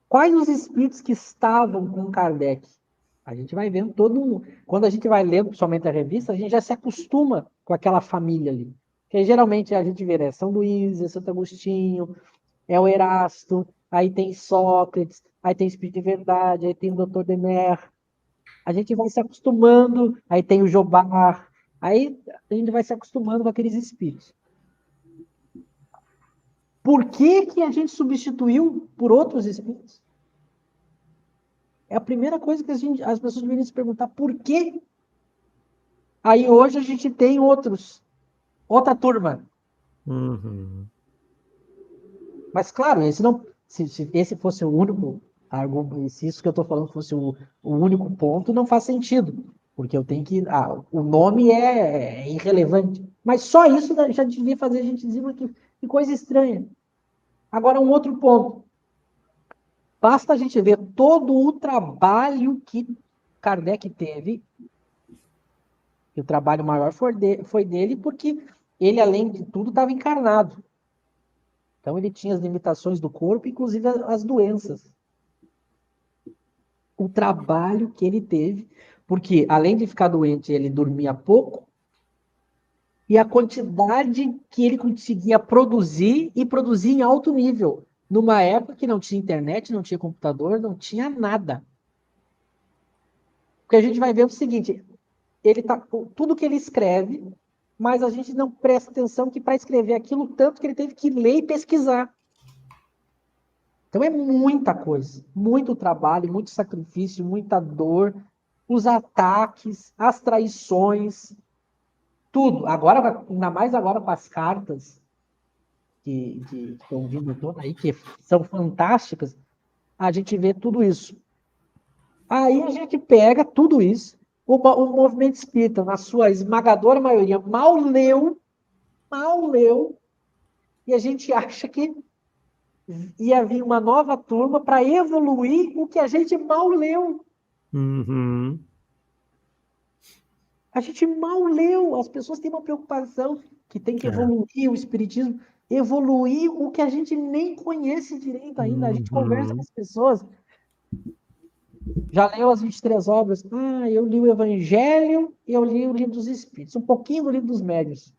quais os espíritos que estavam com Kardec? A gente vai vendo todo mundo. Quando a gente vai lendo somente a revista, a gente já se acostuma com aquela família ali. Porque geralmente a gente vê, né? São Luís, é Santo Agostinho, é o Erasto, aí tem Sócrates, aí tem Espírito de Verdade, aí tem o Dr. Demer. A gente vai se acostumando, aí tem o Jobar, aí a gente vai se acostumando com aqueles espíritos. Por que a gente substituiu por outros espíritos? É a primeira coisa que as pessoas deveriam se perguntar, por quê? Aí hoje a gente tem outra turma. Mas claro, se esse fosse o único argumento, se isso que eu estou falando fosse o único ponto, não faz sentido. Porque eu tenho que. O nome é irrelevante. Mas só isso já devia fazer a gente dizer que coisa estranha. Agora, um outro ponto. Basta a gente ver todo o trabalho que Kardec teve, e o trabalho maior foi dele, porque ele, além de tudo, estava encarnado. Então, ele tinha as limitações do corpo, inclusive as doenças. O trabalho que ele teve, porque, além de ficar doente, ele dormia pouco, e a quantidade que ele conseguia produzir, e produzir em alto nível, numa época que não tinha internet, não tinha computador, não tinha nada. Porque a gente vai ver o seguinte, tudo que ele escreve, mas a gente não presta atenção que para escrever aquilo, tanto que ele teve que ler e pesquisar. Então é muita coisa, muito trabalho, muito sacrifício, muita dor, os ataques, as traições, tudo. Agora, ainda mais agora com as cartas que estão vindo todas aí, que são fantásticas, a gente vê tudo isso. Aí a gente pega tudo isso, o movimento espírita, na sua esmagadora maioria, mal leu, e a gente acha que ia vir uma nova turma para evoluir o que a gente mal leu. A gente mal leu. As pessoas têm uma preocupação que tem que evoluir o espiritismo, evoluir o que a gente nem conhece direito ainda. A gente conversa com as pessoas. Já leu as 23 obras? Ah, eu li o Evangelho e eu li o Livro dos Espíritos, um pouquinho do Livro dos Médiuns.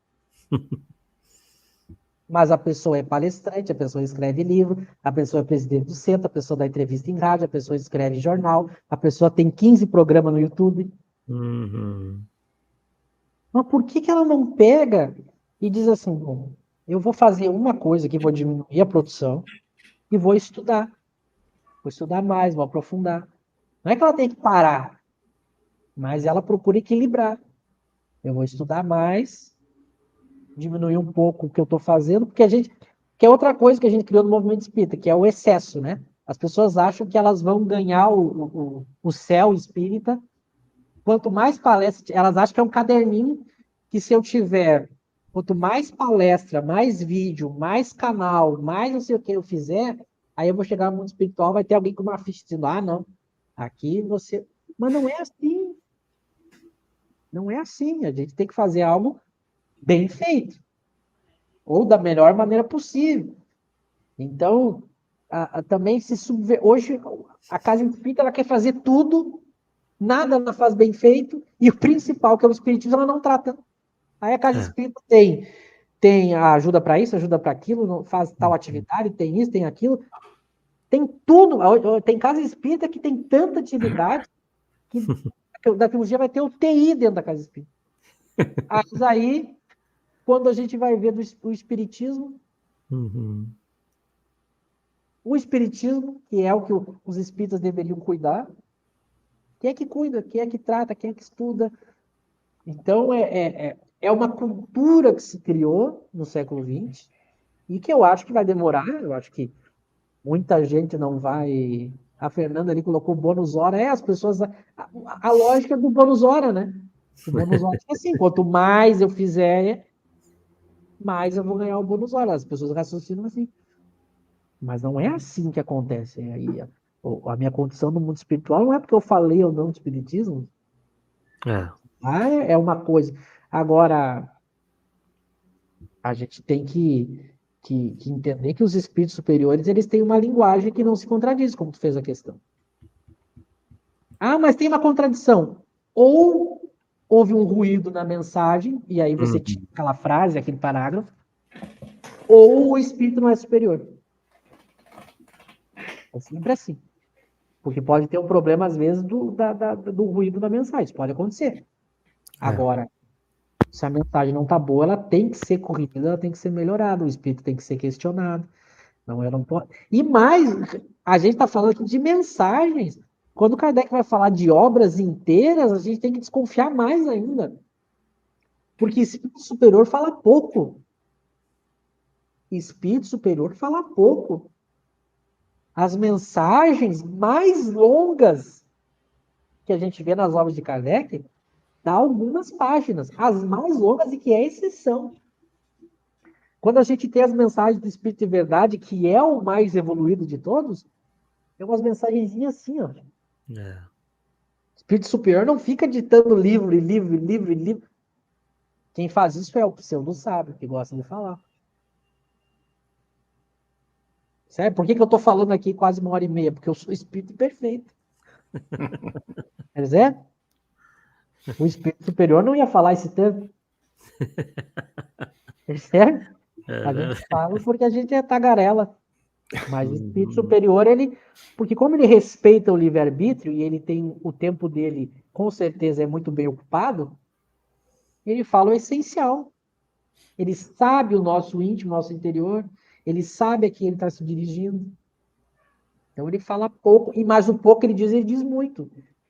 Mas a pessoa é palestrante, a pessoa escreve livro, a pessoa é presidente do centro, a pessoa dá entrevista em rádio, a pessoa escreve jornal, a pessoa tem 15 programas no YouTube. Mas por que ela não pega e diz assim, bom, eu vou fazer uma coisa que vou diminuir a produção e vou estudar. Vou estudar mais, vou aprofundar. Não é que ela tem que parar, mas ela procura equilibrar. Eu vou estudar mais, diminuir um pouco o que eu estou fazendo, porque que é outra coisa que a gente criou no movimento espírita, que é o excesso, né? As pessoas acham que elas vão ganhar o céu espírita. Quanto mais palestra, elas acham que é um caderninho que se eu tiver, quanto mais palestra, mais vídeo, mais canal, mais não sei o que eu fizer, aí eu vou chegar no mundo espiritual, vai ter alguém com uma ficha dizendo, não, aqui você... Mas não é assim. Não é assim. A gente tem que fazer algo bem feito. Ou da melhor maneira possível. Então, também se subver... Hoje, a Casa Espírita, ela quer fazer tudo, nada ela faz bem feito, e o principal, que é o espiritismo, ela não trata. Aí a Casa Espírita tem a ajuda para isso, ajuda para aquilo, faz tal atividade, tem isso, tem aquilo. Tem tudo. Tem Casa Espírita que tem tanta atividade que daqui a uns dias vai ter UTI dentro da Casa Espírita. Mas aí, quando a gente vai ver o espiritismo, o espiritismo, que é o que os espíritas deveriam cuidar, quem é que cuida, quem é que trata, quem é que estuda? Então, é uma cultura que se criou no século XX e que eu acho que vai demorar. Eu acho que muita gente não vai... A Fernanda ali colocou bônus hora. As pessoas... A lógica do bônus hora, né? O bônus hora é assim, quanto mais eu fizer, mais eu vou ganhar o bônus hora. As pessoas raciocinam assim. Mas não é assim que acontece. Aí, a minha condição no mundo espiritual não é porque eu falei ou não de espiritismo. É uma coisa. Agora, a gente tem que entender que os espíritos superiores, eles têm uma linguagem que não se contradiz, como tu fez a questão. Mas tem uma contradição. Ou houve um ruído na mensagem, e aí você tira aquela frase, aquele parágrafo, ou o espírito não é superior. É sempre assim. Porque pode ter um problema, às vezes, do ruído da mensagem. Isso pode acontecer. Agora, se a mensagem não está boa, ela tem que ser corrigida, ela tem que ser melhorada, o espírito tem que ser questionado. Não, eu não posso. E mais, a gente está falando aqui de mensagens. Quando o Kardec vai falar de obras inteiras, a gente tem que desconfiar mais ainda. Porque espírito superior fala pouco. Espírito superior fala pouco. As mensagens mais longas que a gente vê nas obras de Kardec dá algumas páginas. As mais longas e que é exceção. Quando a gente tem as mensagens do Espírito de Verdade, que é o mais evoluído de todos, é umas mensagenzinhas assim, ó. O Espírito Superior não fica ditando livro e livro e livro e livro. Quem faz isso é o pseudo-sábio, que gosta de falar. Certo? Por que eu estou falando aqui quase 1h30? Porque eu sou Espírito perfeito. Quer dizer? O Espírito Superior não ia falar esse tanto. Certo? A gente fala porque a gente é tagarela. Mas o Espírito Superior, porque como ele respeita o livre-arbítrio e ele tem o tempo dele, com certeza, é muito bem ocupado, ele fala o essencial. Ele sabe o nosso íntimo, o nosso interior, ele sabe a quem ele está se dirigindo. Então ele fala pouco, e mais o pouco ele diz muito.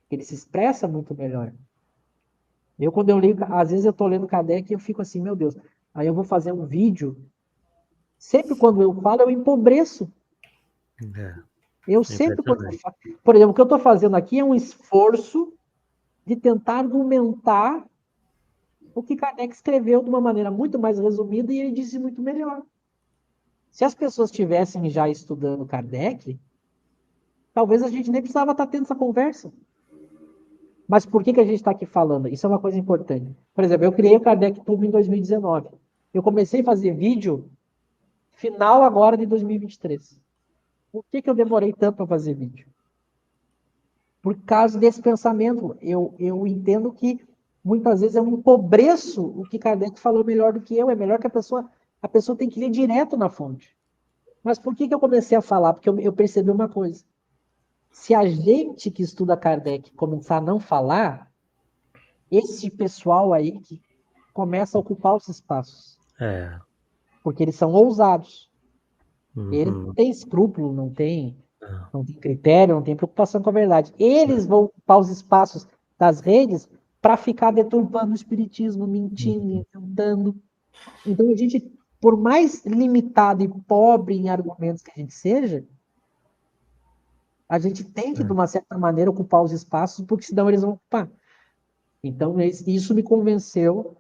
Ele se expressa muito melhor. Quando eu leio, às vezes eu estou lendo Kardec e eu fico assim, meu Deus, aí eu vou fazer um vídeo. Sempre quando eu falo, eu empobreço. Eu sempre, quando eu falo... Por exemplo, o que eu estou fazendo aqui é um esforço de tentar argumentar o que Kardec escreveu de uma maneira muito mais resumida e ele disse muito melhor. Se as pessoas estivessem já estudando Kardec, talvez a gente nem precisava estar tendo essa conversa. Mas por que a gente está aqui falando? Isso é uma coisa importante. Por exemplo, eu criei o Kardec Tube em 2019. Eu comecei a fazer vídeo final agora de 2023. Por que eu demorei tanto para fazer vídeo? Por causa desse pensamento. Eu entendo que muitas vezes eu empobreço o que Kardec falou melhor do que eu. É melhor que a pessoa tem que ler direto na fonte. Mas por que eu comecei a falar? Porque eu percebi uma coisa. Se a gente que estuda Kardec começar a não falar, esse pessoal aí que começa a ocupar os espaços. Porque eles são ousados. Eles não têm escrúpulo, não tem critério, não tem preocupação com a verdade. Eles vão ocupar os espaços das redes para ficar deturpando o espiritismo, mentindo, inventando. Então, a gente, por mais limitado e pobre em argumentos que a gente seja, a gente tem que, de uma certa maneira, ocupar os espaços, porque senão eles vão ocupar. Então, isso me convenceu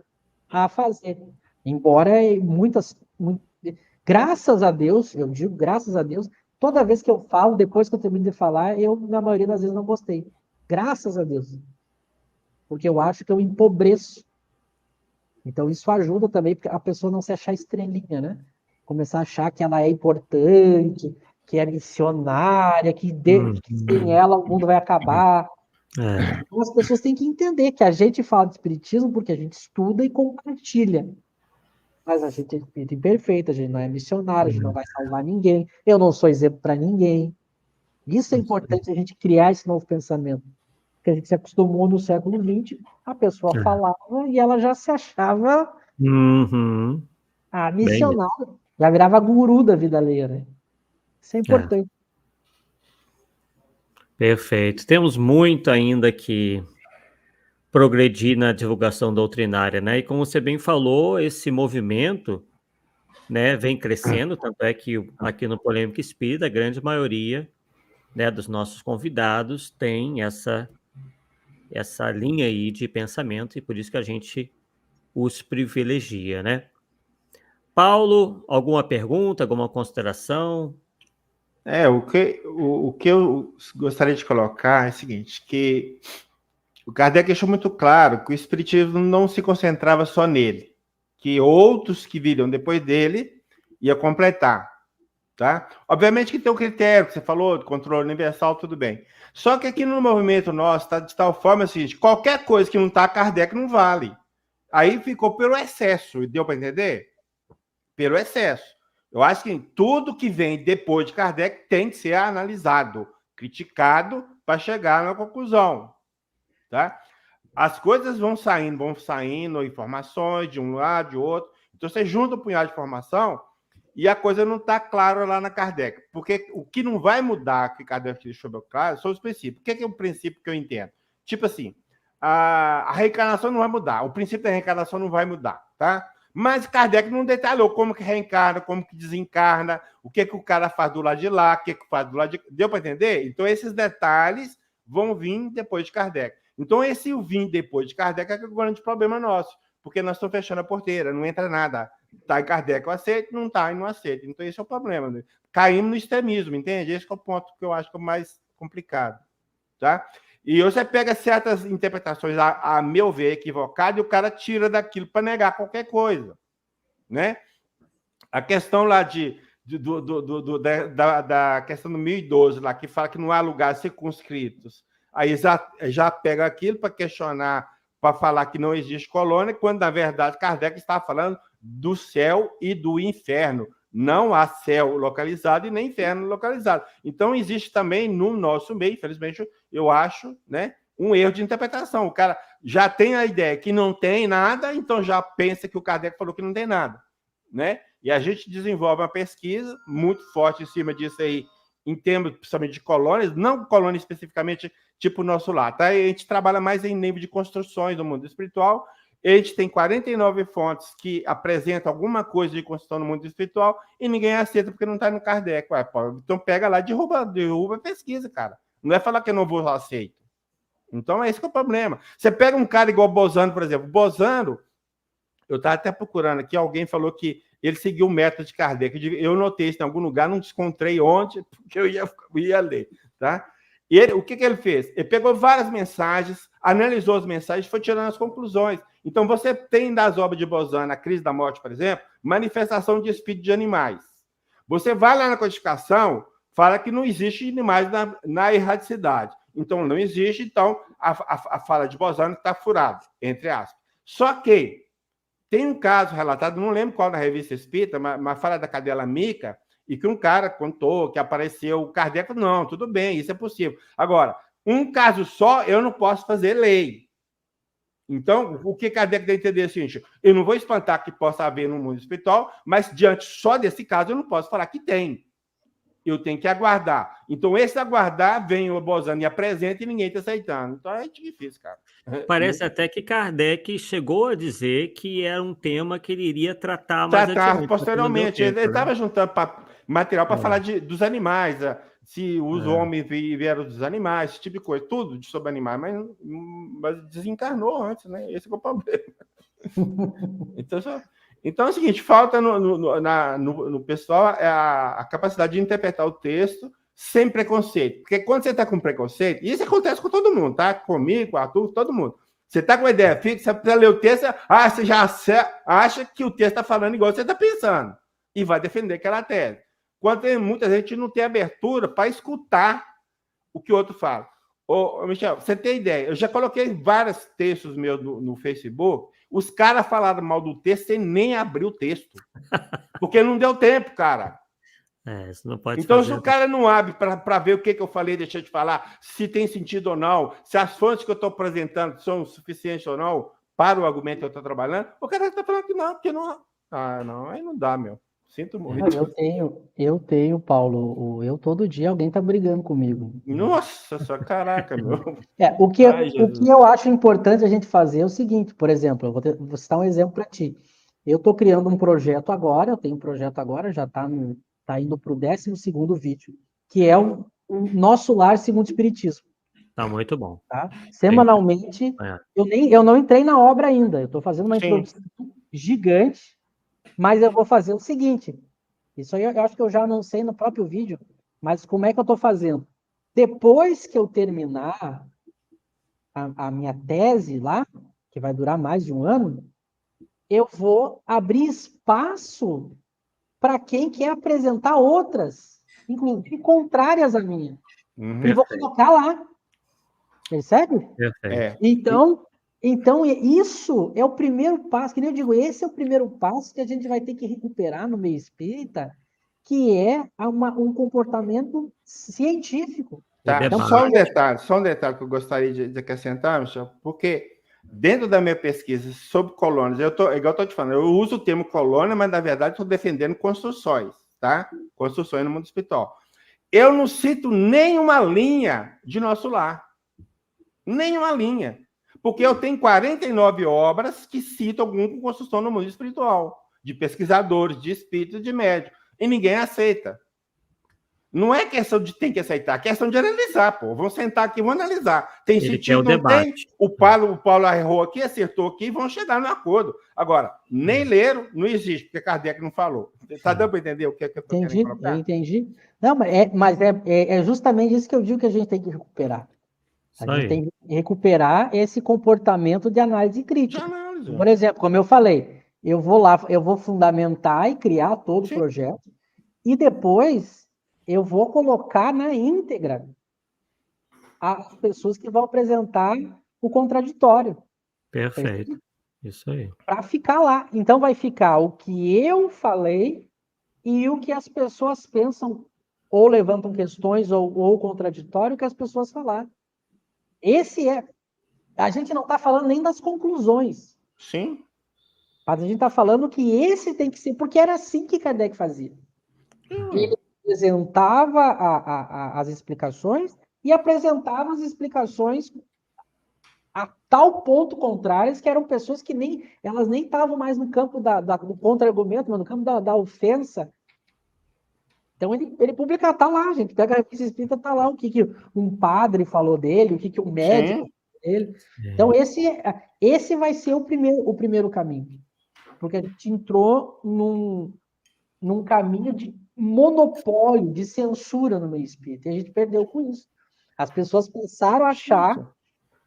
a fazer. Embora graças a Deus, eu digo graças a Deus, toda vez que eu falo, depois que eu termino de falar, eu, na maioria das vezes, não gostei. Graças a Deus. Porque eu acho que eu empobreço. Então, isso ajuda também a pessoa não se achar estrelinha, né? Começar a achar que ela é importante, que é missionária, que sem ela o mundo vai acabar. Então, as pessoas têm que entender que a gente fala de espiritismo porque a gente estuda e compartilha. Mas a gente é espírito imperfeito, a gente não é missionário, a gente não vai salvar ninguém. Eu não sou exemplo para ninguém. Isso é importante, a gente criar esse novo pensamento. Porque a gente se acostumou no século XX, a pessoa falava e ela já se achava missionária. Já virava guru da vida alheia, né? Isso é importante. Perfeito. Temos muito ainda que progredir na divulgação doutrinária, né? E como você bem falou, esse movimento, né, vem crescendo, tanto é que aqui no Polêmica Espírita, a grande maioria, né, dos nossos convidados tem essa linha aí de pensamento, e por isso que a gente os privilegia, né? Paulo, alguma pergunta, alguma consideração? O que eu gostaria de colocar é o seguinte, que o Kardec deixou muito claro que o espiritismo não se concentrava só nele, que outros que viriam depois dele ia completar, tá? Obviamente que tem um critério que você falou, de controle universal, tudo bem. Só que aqui no movimento nosso está de tal forma assim, qualquer coisa que não está Kardec não vale. Aí ficou pelo excesso, deu para entender? Pelo excesso. Eu acho que tudo que vem depois de Kardec tem que ser analisado, criticado, para chegar na conclusão. Tá? As coisas vão saindo informações de um lado, de outro. Então, você junta um punhado de informação e a coisa não está clara lá na Kardec. Porque o que não vai mudar, que Kardec deixou bem claro, são os princípios. O que é o princípio que eu entendo? Tipo assim, a reencarnação não vai mudar, o princípio da reencarnação não vai mudar, tá? Mas Kardec não detalhou como que reencarna, como que desencarna, o que o cara faz do lado de lá, o que faz do lado de... Deu para entender? Então, esses detalhes vão vir depois de Kardec. Então, esse vir depois de Kardec é o grande problema nosso, porque nós estamos fechando a porteira, não entra nada. Está em Kardec, eu aceito, não está e não aceito. Então, esse é o problema. Né? Caímos no extremismo, entende? Esse é o ponto que eu acho que é o mais complicado. Tá? E você pega certas interpretações, a meu ver, equivocadas, e o cara tira daquilo para negar qualquer coisa. Né? A questão lá da questão do 1012, lá, que fala que não há lugares circunscritos. Aí já pega aquilo para questionar, para falar que não existe colônia, quando, na verdade, Kardec está falando do céu e do inferno. Não há céu localizado e nem inferno localizado. Então, existe também no nosso meio, infelizmente, eu acho, né, um erro de interpretação. O cara já tem a ideia que não tem nada, então já pensa que o Kardec falou que não tem nada. Né? E a gente desenvolve uma pesquisa muito forte em cima disso aí, em termos, principalmente, de colônias, não colônias especificamente tipo o nosso lá, tá? A gente trabalha mais em nível de construções do mundo espiritual. A gente tem 49 fontes que apresentam alguma coisa de construção no mundo espiritual e ninguém aceita porque não está no Kardec. Ué, pô, então pega lá, derruba a pesquisa, cara. Não é falar que eu não vou aceito. Então é esse que é o problema. Você pega um cara igual o Bozano, por exemplo. Bozano, eu estava até procurando aqui, alguém falou que ele seguiu o método de Kardec. Eu notei isso em algum lugar, não encontrei onde, porque eu ia ler, tá? E ele, o que ele fez? Ele pegou várias mensagens, analisou as mensagens e foi tirando as conclusões. Então, você tem das obras de Bozano, a crise da morte, por exemplo, manifestação de espírito de animais. Você vai lá na codificação, fala que não existe animais na erradicidade. Então, não existe, então, a fala de Bozano está furada, entre aspas. Só que tem um caso relatado, não lembro qual na revista Espírita, mas fala da cadela mica, e que um cara contou que apareceu o Kardec. Não, tudo bem, isso é possível. Agora, um caso só, eu não posso fazer lei. Então, o que Kardec dá a entender é o seguinte: eu não vou espantar que possa haver no mundo espiritual, mas diante só desse caso, eu não posso falar que tem. Eu tenho que aguardar. Então, esse aguardar, vem o Bozano e apresenta e ninguém está aceitando. Então, é difícil, cara. Parece até que Kardec chegou a dizer que era um tema que ele iria tratar mais adiante. Posteriormente. Ele estava juntando material para falar dos animais, se os homens vieram dos animais, esse tipo de coisa, tudo sobre animais, mas desencarnou antes, né? Esse é o problema. Então é o seguinte: falta no pessoal a capacidade de interpretar o texto sem preconceito. Porque quando você está com preconceito, e isso acontece com todo mundo, tá? Comigo, com o Arthur, todo mundo. Você está com uma ideia fixa, você precisa ler o texto, você já acha que o texto está falando igual você está pensando. E vai defender aquela tese. Quando muita gente não tem abertura para escutar o que o outro fala. Ô, Michel, você tem ideia? Eu já coloquei vários textos meus no Facebook. Os caras falaram mal do texto sem nem abrir o texto. Porque não deu tempo, cara. Isso não pode então, fazer. Se o cara não abre para ver o que eu falei, deixei de falar, se tem sentido ou não, se as fontes que eu estou apresentando são suficientes ou não para o argumento que eu estou trabalhando, o cara está falando que não, porque não. Não, aí não dá, meu. Sinto muito. Eu tenho, Paulo. Eu todo dia alguém tá brigando comigo. Nossa, só caraca, meu. O que eu acho importante a gente fazer é o seguinte, por exemplo, vou citar um exemplo para ti. Eu estou criando um projeto agora, eu tenho um projeto agora, já está indo para o 12º vídeo, que é o Nosso Lar Segundo o Espiritismo. Tá muito bom. Tá? Semanalmente, eu não entrei na obra ainda, eu estou fazendo uma introdução gigante, mas eu vou fazer o seguinte, isso aí eu acho que eu já anunciei no próprio vídeo, mas como é que eu estou fazendo? Depois que eu terminar a minha tese lá, que vai durar mais de um ano, eu vou abrir espaço para quem quer apresentar outras, inclusive contrárias à minha. E vou colocar lá. Percebe? Perfeito. Então, isso é o primeiro passo, que nem eu digo, esse é o primeiro passo que a gente vai ter que recuperar no meio espírita, que é um comportamento científico. Tá, então, só um detalhe que eu gostaria de acrescentar, Michel, porque dentro da minha pesquisa sobre colônias, igual eu estou te falando, eu uso o termo colônia, mas na verdade estou defendendo construções, tá? Construções no mundo espiritual. Eu não cito nenhuma linha de Nosso Lar. Nenhuma linha. Porque eu tenho 49 obras que citam alguma construção no mundo espiritual, de pesquisadores, de espíritos, de médios, e ninguém aceita. Não é questão de tem que aceitar, é questão de analisar, pô. Vamos sentar aqui e vamos analisar. Tem sentido, não tem? O Paulo errou aqui, acertou aqui, vão chegar no acordo. Agora, nem leram, não existe, porque Kardec não falou. Tá dando para entender o que eu estou querendo colocar? Eu entendi. Não, mas é justamente isso que eu digo que a gente tem que recuperar. A gente tem que recuperar esse comportamento de análise crítica. Por exemplo, como eu falei, eu vou fundamentar e criar todo o projeto, e depois eu vou colocar na íntegra as pessoas que vão apresentar o contraditório. Perfeito. Isso aí. Para ficar lá. Então vai ficar o que eu falei e o que as pessoas pensam, ou levantam questões, ou contraditório que as pessoas falaram. A gente não está falando nem das conclusões. Sim. Mas a gente está falando que esse tem que ser, porque era assim que Kardec fazia. Ele apresentava as explicações e apresentava as explicações a tal ponto contrárias que eram pessoas que elas nem estavam mais no campo do contra-argumento, mas no campo da ofensa. Então ele publica, tá lá, gente. Pega a revista espírita, tá lá o que um padre falou dele, o que um médico falou dele. Então esse vai ser o primeiro caminho. Porque a gente entrou num caminho de monopólio, de censura no meio espírita. E a gente perdeu com isso. As pessoas passaram a achar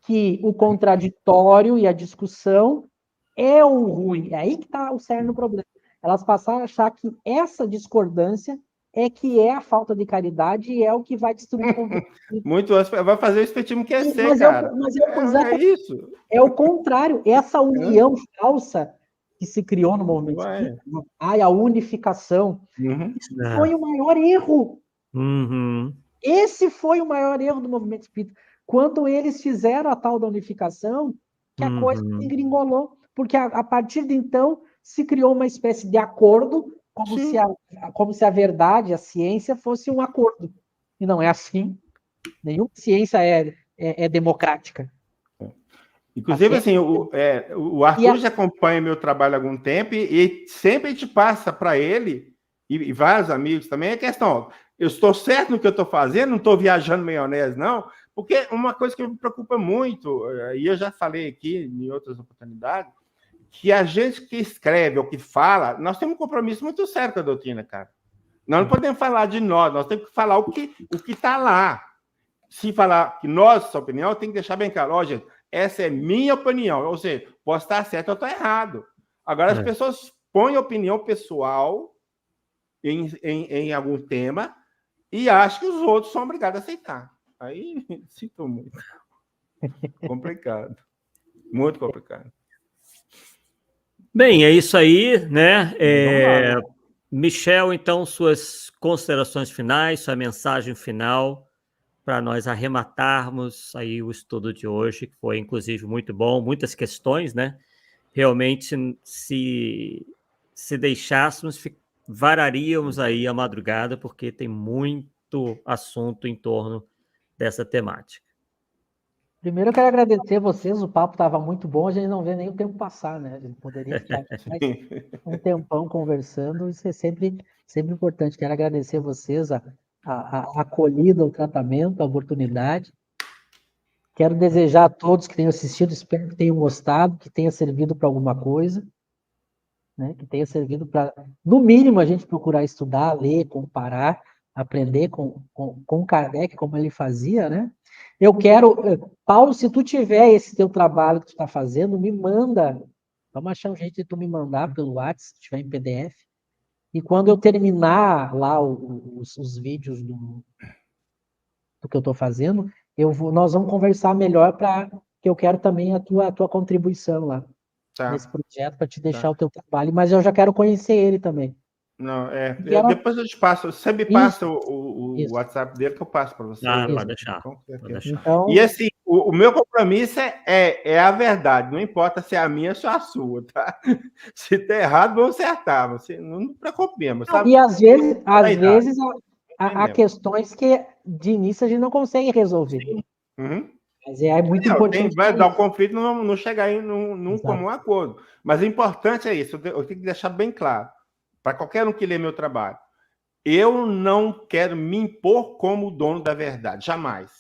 que o contraditório e a discussão é o ruim. É aí que está o cerne do problema. Elas passaram a achar que essa discordância é que é a falta de caridade e é o que vai destruir o convívio. Muito antes, vai fazer o espiritismo crescer, Mas cara. É exatamente, isso. é o contrário. Essa união falsa que se criou no movimento Ué. espírita, a unificação, Uhum. isso foi o maior erro. Uhum. Esse foi o maior erro do movimento espírita. Quando eles fizeram a tal da unificação, que a coisa se engringolou. Porque a partir de então se criou uma espécie de acordo, como se a verdade, a ciência, fosse um acordo. E não é assim. Nenhuma ciência é democrática. Inclusive, assim, o Arthur já acompanha meu trabalho há algum tempo e sempre a gente passa para ele, e vários amigos também, a questão, ó, eu estou certo no que eu estou fazendo, não estou viajando maionese, não, porque uma coisa que me preocupa muito, e eu já falei aqui em outras oportunidades, que a gente que escreve ou que fala, nós temos um compromisso muito sério com a doutrina, cara. Nós não podemos falar de nós temos que falar o que está lá. Se falar que nossa opinião, tem que deixar bem claro, ó, gente, essa é minha opinião, ou seja, posso estar certo ou estar errado. Agora, as pessoas põem opinião pessoal em algum tema e acham que os outros são obrigados a aceitar. Aí, sinto muito. Complicado. Muito complicado. Bem, é isso aí, né? Vamos lá, né? Michel, então, suas considerações finais, sua mensagem final para nós arrematarmos aí o estudo de hoje, que foi, inclusive, muito bom, muitas questões, né? Realmente, se deixássemos, vararíamos aí a madrugada, porque tem muito assunto em torno dessa temática. Primeiro eu quero agradecer vocês, o papo estava muito bom, a gente não vê nem o tempo passar, né? A gente poderia ficar mais um tempão conversando, isso é sempre importante. Quero agradecer vocês, a acolhida, o tratamento, a oportunidade. Quero desejar a todos que tenham assistido, espero que tenham gostado, que tenha servido para alguma coisa, né? Que tenha servido para, no mínimo, a gente procurar estudar, ler, comparar, aprender com Kardec, como ele fazia, né? Eu quero, Paulo, se tu tiver esse teu trabalho que tu está fazendo, me manda. Vamos achar um jeito de tu me mandar pelo WhatsApp, se tiver em PDF. E quando eu terminar lá os vídeos do que eu estou fazendo, nós vamos conversar melhor para que eu quero também a tua contribuição lá nesse projeto para te deixar o teu trabalho, mas eu já quero conhecer ele também. Não, depois eu te passo, você me passa o WhatsApp dele que eu passo para você. Pode deixar. Então, e assim, o meu compromisso é a verdade, não importa se é a minha ou se é a sua, tá? Se tá errado, vamos acertar, você não preocupe mesmo, sabe? E às vezes há questões que de início a gente não consegue resolver. Uhum. Mas é muito importante. Vai dar o conflito, não chegar em num comum acordo. Mas o importante é isso, eu tenho que deixar bem claro, para qualquer um que lê meu trabalho. Eu não quero me impor como dono da verdade, jamais.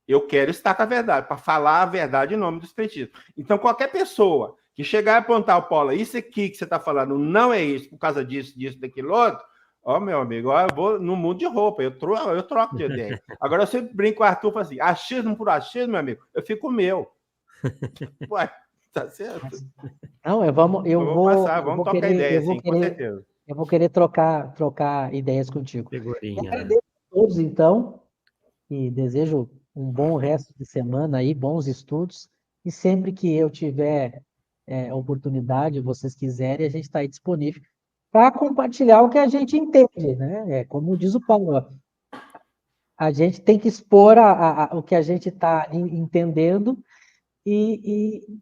Eu quero estar com a verdade, para falar a verdade em nome do espiritismo. Então, qualquer pessoa que chegar e apontar o Paulo, isso aqui que você está falando não é isso, por causa disso, daquilo outro, ó, meu amigo, ó, eu vou no mundo de roupa, eu troco de ideia. Agora, eu sempre brinco com o Arthur, falo assim, achismo por achismo, meu amigo, eu fico o meu. Ué, tá certo? Não, eu vou passar, vamos trocar ideia, sim, com certeza. Eu vou querer trocar ideias contigo. Figurinha, agradeço a todos, então, e desejo um bom resto de semana aí, bons estudos, e sempre que eu tiver oportunidade, vocês quiserem, a gente está aí disponível para compartilhar o que a gente entende, né? Como diz o Paulo, a gente tem que expor o que a gente está entendendo e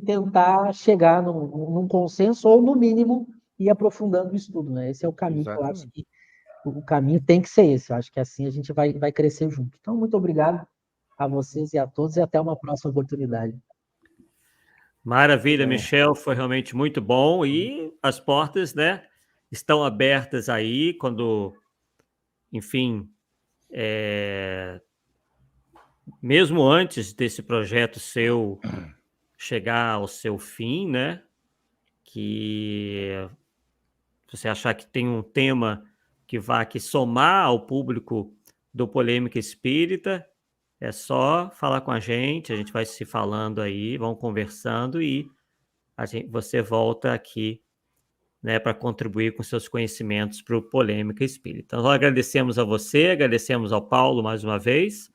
tentar chegar num consenso, ou no mínimo ir aprofundando o estudo, né? Esse é o caminho que eu acho que o caminho tem que ser esse. Eu acho que assim a gente vai crescer junto. Então, muito obrigado a vocês e a todos, e até uma próxima oportunidade. Maravilha, Michel, foi realmente muito bom, e as portas, né, estão abertas aí quando, enfim, mesmo antes desse projeto seu chegar ao seu fim, né, que você achar que tem um tema que vá aqui somar ao público do Polêmica Espírita, É só falar com a gente vai se falando aí, vão conversando e você volta aqui, né, para contribuir com seus conhecimentos para o Polêmica Espírita. Então, nós agradecemos a você, agradecemos ao Paulo mais uma vez,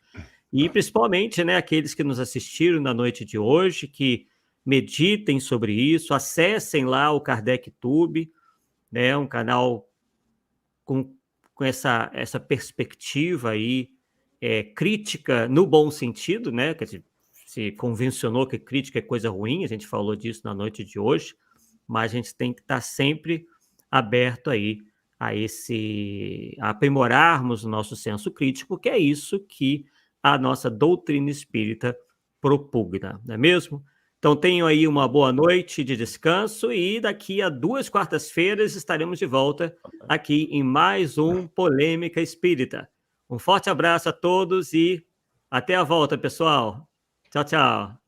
e principalmente, né, aqueles que nos assistiram na noite de hoje, que meditem sobre isso, acessem lá o Kardec Tube, né, um canal com essa perspectiva aí, crítica no bom sentido, né, quer dizer, se convencionou que crítica é coisa ruim, a gente falou disso na noite de hoje, mas a gente tem que estar sempre aberto aí a aprimorarmos o nosso senso crítico, que é isso que a nossa doutrina espírita propugna, não é mesmo? Então, tenham aí uma boa noite de descanso e daqui a 2 quartas-feiras estaremos de volta aqui em mais um Polêmica Espírita. Um forte abraço a todos e até a volta, pessoal. Tchau, tchau.